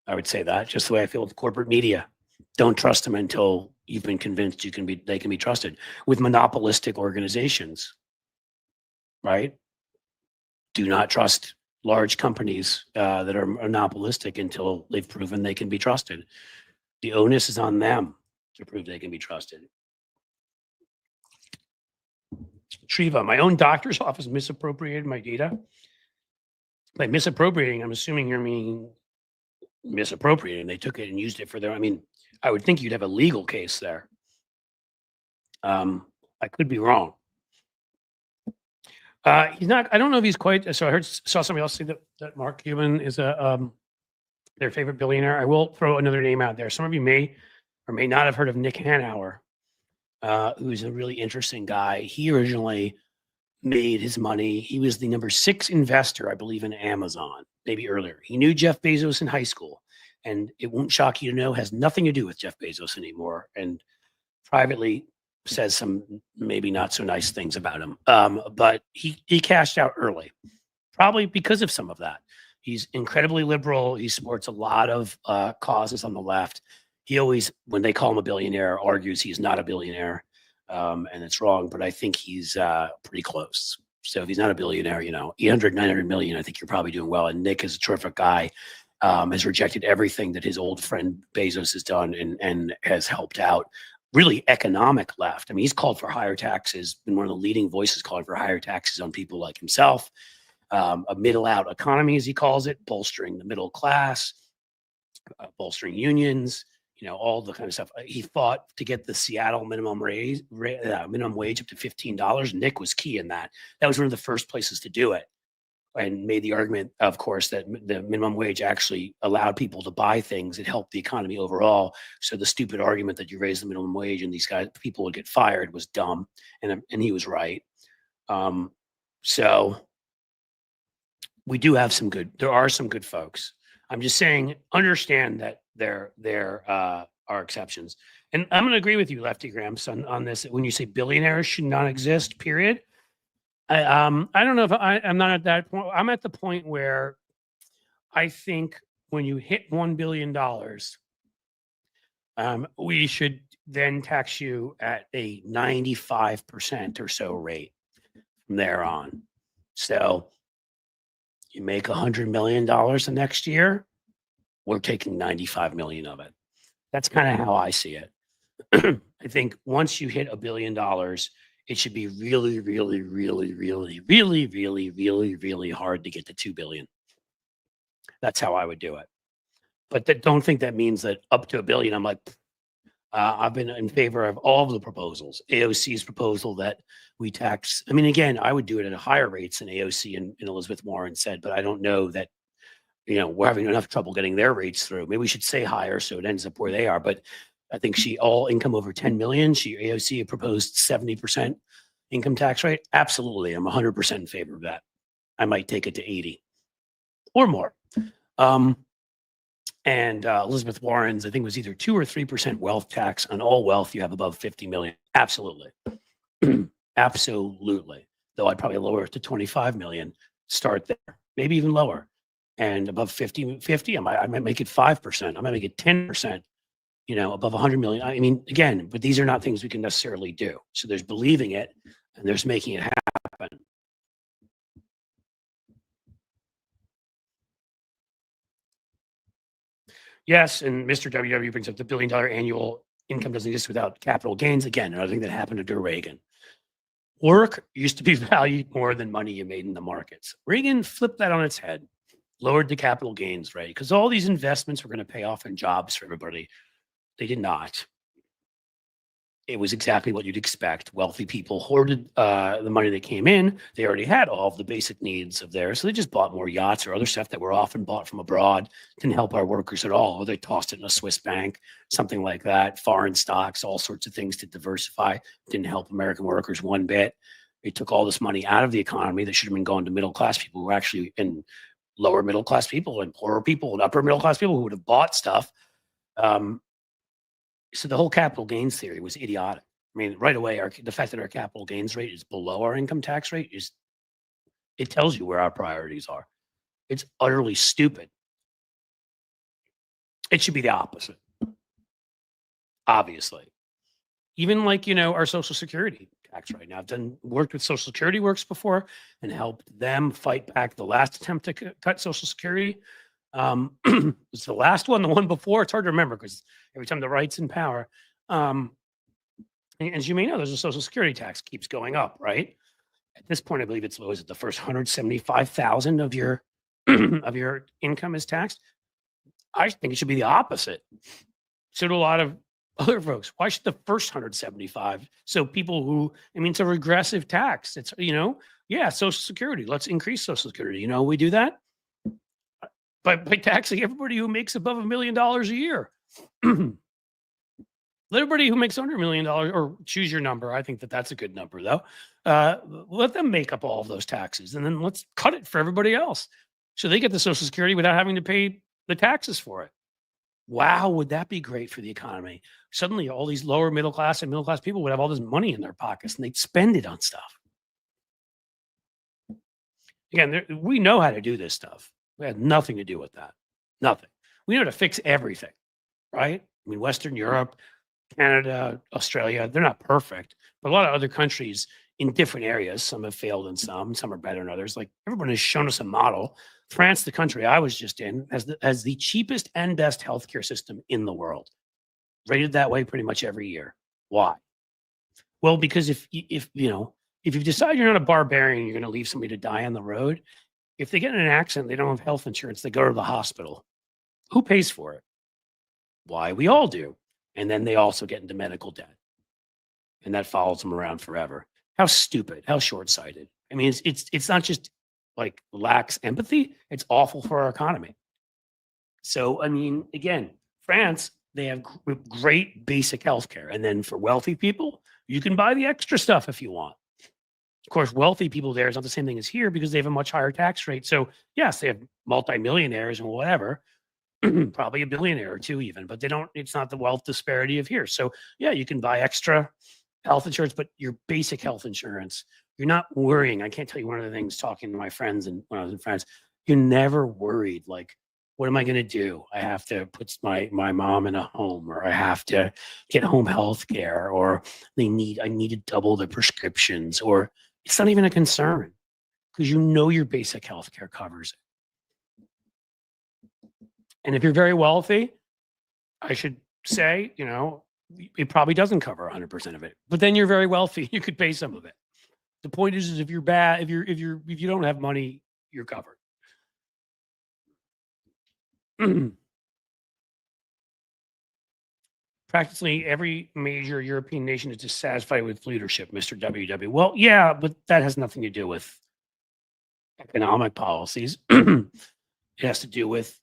I would say that. Just the way I feel with corporate media. Don't trust them until you've been convinced they can be trusted. With monopolistic organizations, right? Do not trust large companies that are monopolistic until they've proven they can be trusted. The onus is on them to prove they can be trusted. Triva, my own doctor's office misappropriated my data. By misappropriating, I'm assuming you're meaning misappropriating. They took it and used it for their. I mean, I would think you'd have a legal case there. I could be wrong. He's not. I don't know if he's quite. So I saw somebody else say that Mark Cuban is their favorite billionaire. I will throw another name out there. Some of you may or may not have heard of Nick Hanauer, who's a really interesting guy. He originally made his money. He was the number 6 investor, I believe, in Amazon, maybe earlier. He knew Jeff Bezos in high school, and it won't shock you to know has nothing to do with Jeff Bezos anymore. And privately says some maybe not so nice things about him. But he cashed out early, probably because of some of that. He's incredibly liberal. He supports a lot of causes on the left. He always, when they call him a billionaire, argues he's not a billionaire, and it's wrong. But I think he's pretty close. So if he's not a billionaire, 800, 900 million, I think you're probably doing well. And Nick is a terrific guy. Has rejected everything that his old friend Bezos has done and has helped out really economic left. I mean, he's called for higher taxes, been one of the leading voices calling for higher taxes on people like himself, a middle out economy, as he calls it, bolstering the middle class, bolstering unions, all the kind of stuff. He fought to get the Seattle minimum wage up to $15. Nick was key in that. That was one of the first places to do it, and made the argument, of course, that the minimum wage actually allowed people to buy things. It helped the economy overall. So the stupid argument that you raise the minimum wage and people would get fired was dumb. And he was right. So we do have there are some good folks. I'm just saying, understand that there are exceptions. And I'm going to agree with you, Lefty Gramps, on this. When you say billionaires should not exist, period. I don't know if I'm not at that point. I'm at the point where I think when you hit $1 billion, we should then tax you at a 95% or so rate from there on. So you make $100 million the next year, we're taking 95 million of it. That's kind of how I see it. I think once you hit $1 billion, it should be really, really, really, really, really, really, really, really hard to get to 2 billion. That's how I would do it. But don't think that means that up to $1 billion, I'm like, I've been in favor of all of the proposals. AOC's proposal that we tax. I mean, again, I would do it at a higher rates than AOC and Elizabeth Warren said, but I don't know that, we're having enough trouble getting their rates through. Maybe we should say higher so it ends up where they are. But I think all income over 10 million, AOC proposed 70% income tax rate. Absolutely. I'm 100% in favor of that. I might take it to 80 or more. And Elizabeth Warren's, I think, was either 2 or 3% wealth tax on all wealth you have above 50 million. Absolutely. Absolutely. Though I'd probably lower it to 25 million, start there, maybe even lower. And above 50, I might make it 5%. I might make it 10%, above 100 million. I mean, again, but these are not things we can necessarily do. So there's believing it and there's making it happen. Yes, and Mr. WW brings up the $1 billion annual income doesn't exist without capital gains. Again, another thing that happened under Reagan. Work used to be valued more than money you made in the markets. Reagan flipped that on its head, lowered the capital gains rate, because all these investments were going to pay off in jobs for everybody. They did not. It was exactly what you'd expect. Wealthy people hoarded the money that came in. They already had all of the basic needs of theirs. So they just bought more yachts or other stuff that were often bought from abroad. Didn't help our workers at all. Or they tossed it in a Swiss bank, something like that. Foreign stocks, all sorts of things to diversify. Didn't help American workers one bit. They took all this money out of the economy that should have been going to middle class people who were actually in lower middle class people and poorer people and upper middle class people who would have bought stuff. So the whole capital gains theory was idiotic. I mean, right away, the fact that our capital gains rate is below our income tax rate it tells you where our priorities are. It's utterly stupid. It should be the opposite. Obviously. Even like, our Social Security tax right now. I've worked with Social Security Works before and helped them fight back the last attempt to cut Social Security. It's the last one, the one before. It's hard to remember because every time the right's in power. And as you may know, there's a Social Security tax keeps going up, right? At this point, I believe it's the first 175,000 of your of your income is taxed. I think it should be the opposite. So do a lot of other folks. Why should the first 175? So people who, I mean, it's a regressive tax. It's, yeah, Social Security. Let's increase Social Security. We do that by taxing everybody who makes above $1 million a year. Let everybody who makes under $1 million, or choose your number. I think that's a good number, though. Let them make up all of those taxes, and then let's cut it for everybody else, so they get the Social Security without having to pay the taxes for it. Wow, would that be great for the economy? Suddenly, all these lower middle class and middle class people would have all this money in their pockets, and they'd spend it on stuff. Again, we know how to do this stuff. We had nothing to do with that. Nothing. We know how to fix everything, right? I mean, Western Europe, Canada, Australia, they're not perfect, but a lot of other countries in different areas, some have failed in some are better than others. Like, everyone has shown us a model. France, the country I was just in, has the cheapest and best healthcare system in the world, rated that way pretty much every year. Why? Well, because if you decide you're not a barbarian, you're going to leave somebody to die on the road. If they get in an accident, they don't have health insurance, they go to the hospital. Who pays for it? Why? We all do. And then they also get into medical debt, and that follows them around forever. How stupid, how short-sighted. I mean, it's not just like lacks empathy, it's awful for our economy. So, I mean, again, France, they have great basic healthcare. And then for wealthy people, you can buy the extra stuff if you want. Of course, wealthy people there is not the same thing as here because they have a much higher tax rate. So yes, they have multimillionaires and whatever, probably a billionaire or two even, but it's not the wealth disparity of here. So yeah, you can buy extra health insurance, but your basic health insurance, you're not worrying. I can't tell you one of the things talking to my friends and when I was in France, you're never worried. Like, what am I going to do? I have to put my mom in a home, or I have to get home health care, or I need to double the prescriptions, or it's not even a concern because your basic health care covers it. And if you're very wealthy, I should say, it probably doesn't cover 100% of it, but then you're very wealthy. You could pay some of it. The point is if you're bad, if you don't have money, you're covered. Practically every major European nation is dissatisfied with leadership, Mr. WW. Well, yeah, but that has nothing to do with economic policies. It has to do with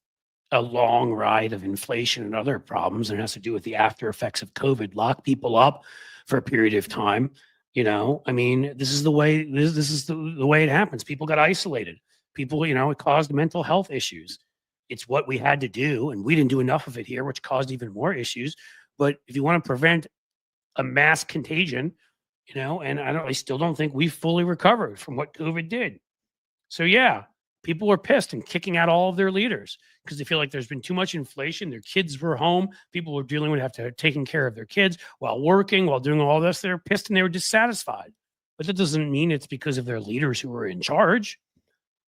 a long ride of inflation and other problems, and it has to do with the after effects of COVID. Lock people up for a period of time. I mean, this is the way the way it happens. People got isolated. People, it caused mental health issues. It's what we had to do, and we didn't do enough of it here, which caused even more issues. But if you want to prevent a mass contagion, and I still don't think we fully recovered from what COVID did. So yeah, people were pissed and kicking out all of their leaders because they feel like there's been too much inflation. Their kids were home. People were dealing with taking care of their kids while working, while doing all this. They're pissed and they were dissatisfied. But that doesn't mean it's because of their leaders who were in charge.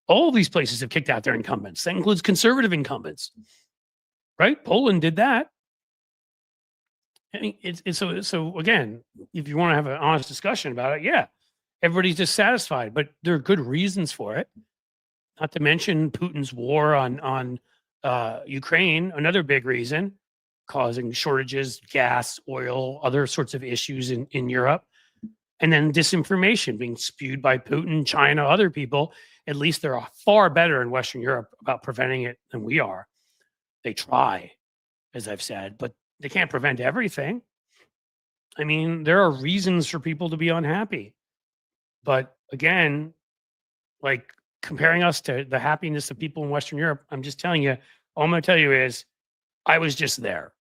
All of these places have kicked out their incumbents. That includes conservative incumbents, right? Poland did that. I mean, so again, if you want to have an honest discussion about it, yeah, everybody's dissatisfied, but there are good reasons for it. Not to mention Putin's war on Ukraine, another big reason, causing shortages, gas, oil, other sorts of issues in Europe. And then disinformation being spewed by Putin, China, other people. At least they're far better in Western Europe about preventing it than we are. They try, as I've said, but they can't prevent everything. I mean, there are reasons for people to be unhappy. But again, like comparing us to the happiness of people in Western Europe, I'm just telling you, all I'm going to tell you is I was just there.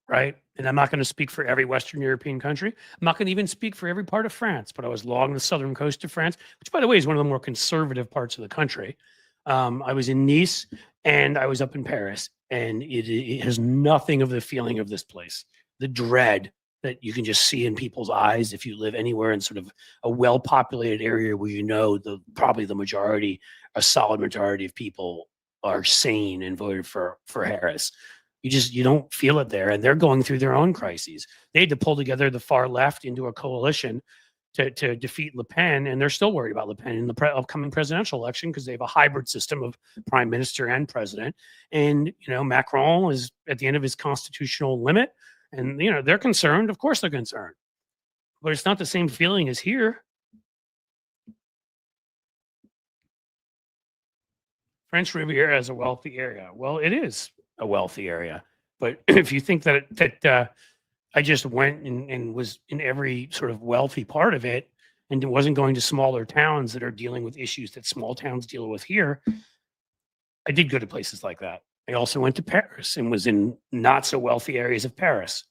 Right? And I'm not going to speak for every Western European country. I'm not going to even speak for every part of France, but I was along the southern coast of France, which, by the way, is one of the more conservative parts of the country. I was in Nice and I was up in Paris, and it has nothing of the feeling of this place. The dread that you can just see in people's eyes if you live anywhere in sort of a well-populated area where probably the majority, a solid majority of people are sane and voted for Harris. You don't feel it there, and they're going through their own crises. They had to pull together the far left into a coalition to defeat Le Pen, and they're still worried about Le Pen in the upcoming presidential election because they have a hybrid system of prime minister and president. And Macron is at the end of his constitutional limit, and they're concerned. Of course, they're concerned, but it's not the same feeling as here. French Riviera is a wealthy area. Well, it is a wealthy area, but if you think that I just went and was in every sort of wealthy part of it and wasn't going to smaller towns that are dealing with issues that small towns deal with here, I did go to places like that. I also went to Paris and was in not so wealthy areas of Paris.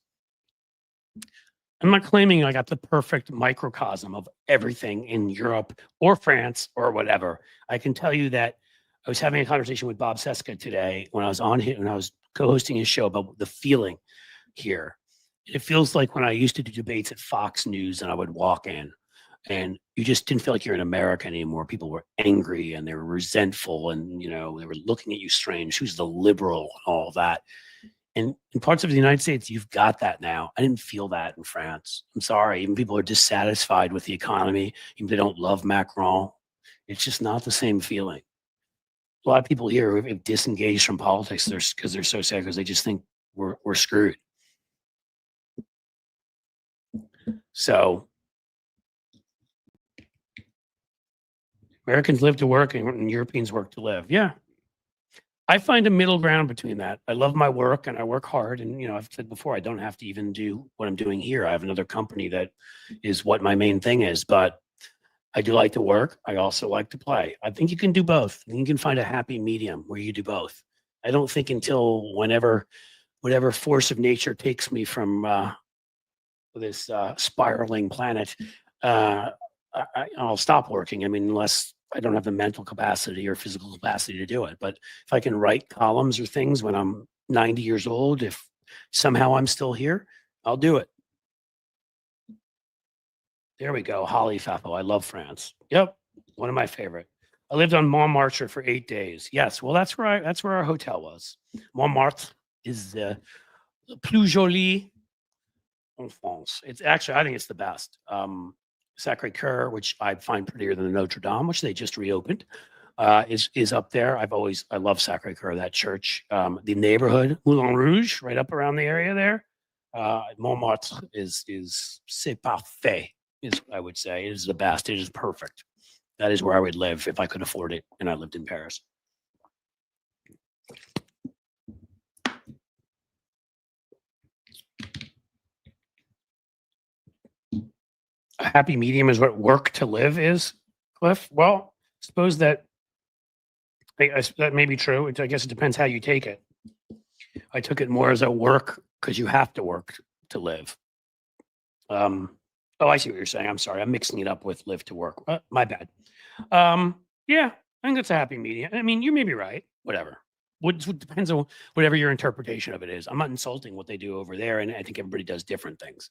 I'm not claiming I got the perfect microcosm of everything in Europe or France or whatever. I can tell you that I was having a conversation with Bob Seska today when I was co-hosting his show about the feeling here. It feels like when I used to do debates at Fox News and I would walk in and you just didn't feel like you're in America anymore. People were angry and they were resentful and, they were looking at you strange. Who's the liberal and all that? And in parts of the United States, you've got that now. I didn't feel that in France. I'm sorry. Even people are dissatisfied with the economy. Even if they don't love Macron. It's just not the same feeling. A lot of people here have disengaged from politics because they're so sad because they just think we're screwed. So Americans live to work and Europeans work to live. Yeah. I find a middle ground between that. I love my work and I work hard. And, I've said before, I don't have to even do what I'm doing here. I have another company that is what my main thing is, but I do like to work. I also like to play. I think you can do both. You can find a happy medium where you do both. I don't think until whatever force of nature takes me from this spiraling planet, I'll stop working. I mean, unless I don't have the mental capacity or physical capacity to do it. But if I can write columns or things when I'm 90 years old, if somehow I'm still here, I'll do it. There we go. Holly Fafo. I love France. Yep. One of my favorite. I lived on Montmartre for 8 days. Yes. Well, that's where our hotel was. Montmartre is the plus jolie en France. It's actually, I think it's the best. Sacré-Cœur, which I find prettier than the Notre Dame, which they just reopened, is up there. I love Sacré-Cœur, that church. The neighborhood, Moulin Rouge, right up around the area there. Montmartre is c'est parfait, I would say. It is the best. It is perfect. That is where I would live if I could afford it and I lived in Paris. A happy medium is what work to live is, Cliff. Well, suppose that that may be true. I guess it depends how you take it. I took it more as a work because you have to work to live. Oh, I see what you're saying. I'm sorry. I'm mixing it up with live to work. My bad. Yeah, I think it's a happy medium. I mean, you may be right. Whatever. What depends on whatever your interpretation of it is. I'm not insulting what they do over there, and I think everybody does different things.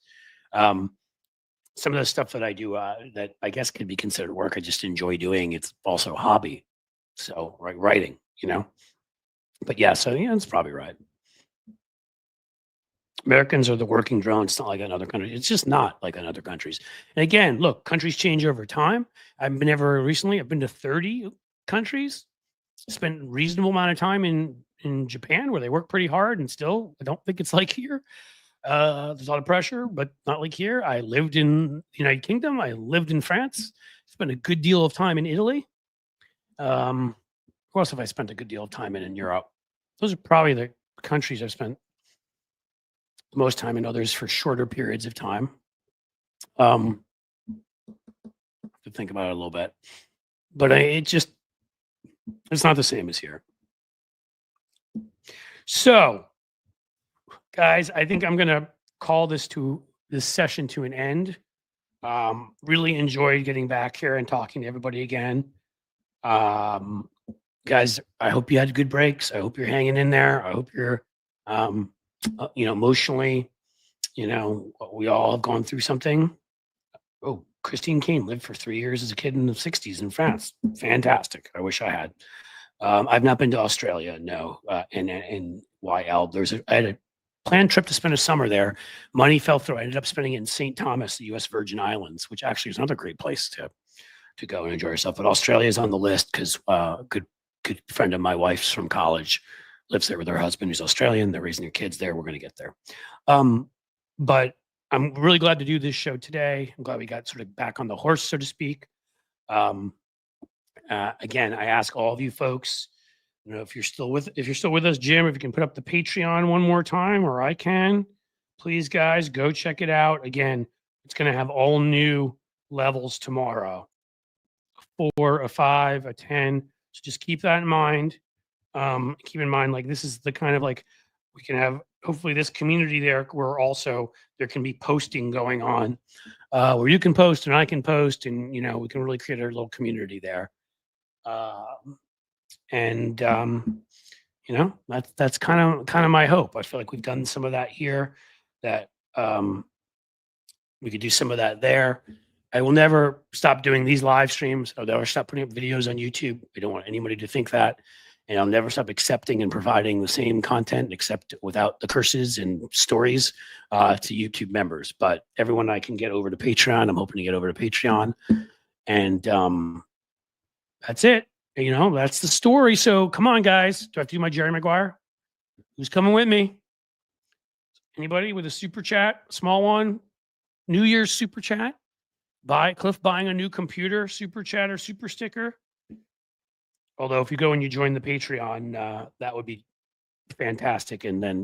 Some of the stuff that I do that I guess could be considered work, I just enjoy doing. It's also a hobby. So, like writing, But yeah, so yeah, it's probably right. Americans are the working drone. It's not like another country. It's just not like in other countries. And again, look, countries change over time. I've been to 30 countries, spent a reasonable amount of time in Japan where they work pretty hard and still, I don't think it's like here. There's a lot of pressure, but not like here. I lived in the United Kingdom. I lived in France. Spent a good deal of time in Italy. Of course, if I spent a good deal of time in Europe, those are probably the countries I've spent most time in. Others for shorter periods of time. To think about it a little bit, but it's not the same as here. So, guys, I think I'm going to call this session to an end. Really enjoyed getting back here and talking to everybody again. Guys, I hope you had good breaks. I hope you're hanging in there. I hope you're, emotionally, we all have gone through something. Oh, Christine Kane lived for 3 years as a kid in the 60s in France. Fantastic. I wish I had. I've not been to Australia, no. And YL, I had a planned trip to spend a summer there. Money fell through. I ended up spending it in St. Thomas, the U.S. Virgin Islands, which actually is another great place to go and enjoy yourself. But Australia is on the list because good friend of my wife's from college lives there with her husband who's Australian. They're raising their kids there. We're going to get there. But I'm really glad to do this show today. I'm glad we got sort of back on the horse, so to speak. Again, I ask all of you folks, if you're still with us, Jim, if you can put up the Patreon one more time, or I can, please, guys, go check it out. Again, it's going to have all new levels tomorrow, a 4, a 5, a 10. So just keep that in mind. Keep in mind, like, this is the kind of, like, we can have hopefully this community there where also there can be posting going on, where you can post and I can post, and we can really create a little community there. That's kind of my hope. I feel like we've done some of that here, that we could do some of that there. I will never stop doing these live streams. I'll never stop putting up videos on YouTube. I don't want anybody to think that. And I'll never stop accepting and providing the same content, except without the curses and stories, to YouTube members. But everyone I can get over to Patreon, I'm hoping to get over to Patreon. And that's it. That's the story. So come on, guys. Do I have to do my Jerry Maguire? Who's coming with me? Anybody with a super chat? Small one? New Year's super chat? Cliff buying a new computer, super chat or super sticker? Although if you go and you join the Patreon, that would be fantastic. And then,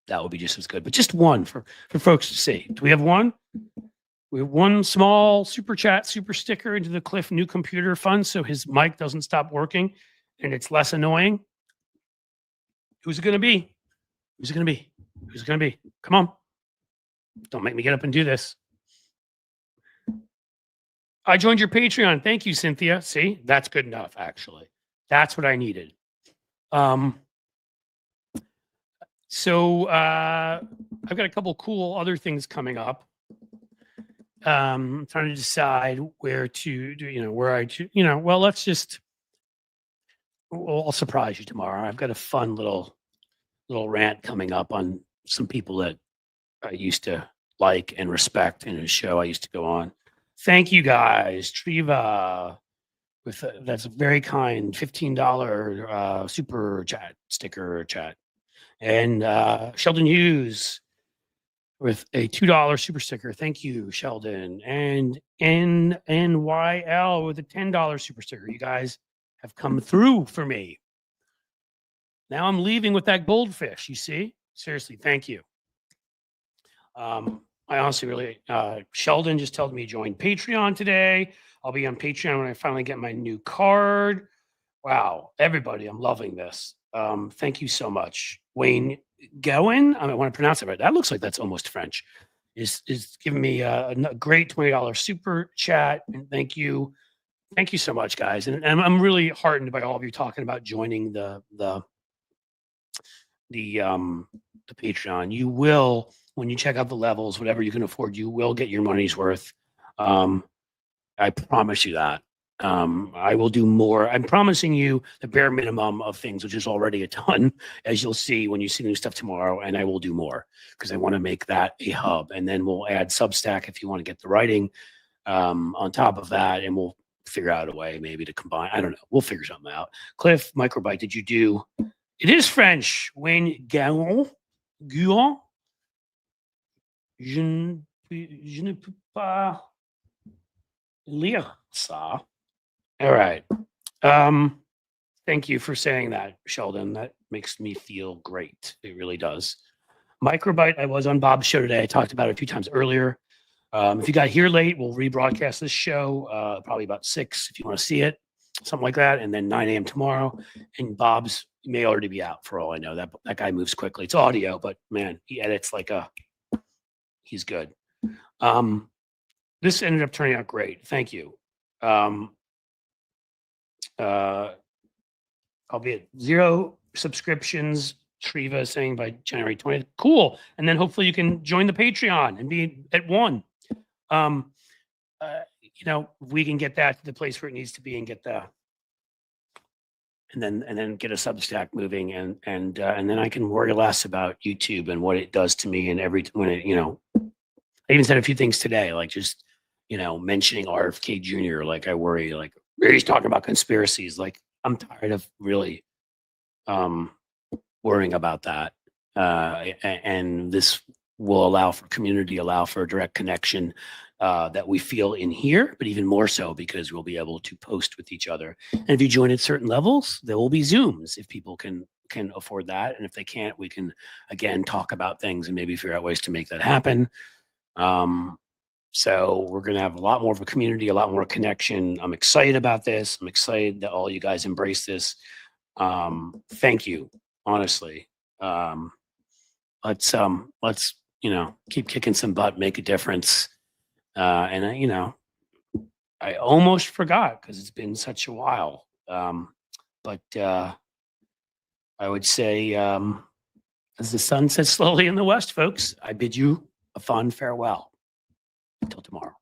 that would be just as good. But just one for folks to see. Do we have one? We have one small super chat, super sticker into the Cliff new computer fund so his mic doesn't stop working and it's less annoying. Who's it going to be? Who's it going to be? Who's it going to be? Come on. Don't make me get up and do this. I joined your Patreon. Thank you, Cynthia. See, that's good enough, actually. That's what I needed. So I've got a couple cool other things coming up. I'm trying to decide where to do, I'll surprise you tomorrow. I've got a fun little rant coming up on some people that I used to like and respect in a show I used to go on. Thank you, guys. Triva, that's a very kind $15 super chat sticker chat, and Sheldon Hughes with a $2 super sticker. Thank you, Sheldon, and NNYL with a $10 super sticker. You guys have come through for me. Now I'm leaving with that goldfish. You see, seriously, thank you. I honestly really, Sheldon just told me he joined Patreon today. I'll be on Patreon when I finally get my new card. Wow, everybody, I'm loving this. Thank you so much. Wayne Gowen, I want to pronounce it right. That looks like that's almost French. Is giving me a great $20 super chat. And thank you so much, guys. And I'm really heartened by all of you talking about joining the Patreon. You will, when you check out the levels, whatever you can afford, you will get your money's worth. I promise you that. I will do more. I'm promising you the bare minimum of things, which is already a ton, as you'll see when you see new stuff tomorrow. And I will do more because I want to make that a hub. And then we'll add Substack if you want to get the writing on top of that. And we'll figure out a way maybe to combine. I don't know. We'll figure something out. Cliff, Microbyte, did you do? It is French. Wayne Guillon. Je ne peux pas lire ça. All right. Thank you for saying that, Sheldon. That makes me feel great. It really does. Microbyte, I was on Bob's show today. I talked about it a few times earlier. If you got here late, we'll rebroadcast this show probably about 6 if you want to see it, something like that, and then 9 a.m. tomorrow. And Bob's may already be out for all I know. That guy moves quickly. It's audio, but man, he edits like he's good. This ended up turning out great. Thank you. I'll be at 0 subscriptions. Triva saying by January 20th. Cool. And then hopefully you can join the Patreon and be at 1. If we can get that to the place where it needs to be and get and then get a Substack moving, and then I can worry less about YouTube and what it does to me. And when it, I even said a few things today, like just, mentioning RFK Jr. Like I worry, like he's talking about conspiracies. Like I'm tired of really worrying about that. And this will allow for community, allow for a direct connection that we feel in here, but even more so because we'll be able to post with each other. And if you join at certain levels, there will be Zooms if people can afford that. And if they can't, we can again talk about things and maybe figure out ways to make that happen. So we're going to have a lot more of a community, a lot more connection. I'm excited about this. I'm excited that all you guys embrace this. Thank you, honestly. Let's keep kicking some butt, make a difference. And I almost forgot because it's been such a while. But I would say, as the sun sets slowly in the west, folks, I bid you a fond farewell. Until tomorrow.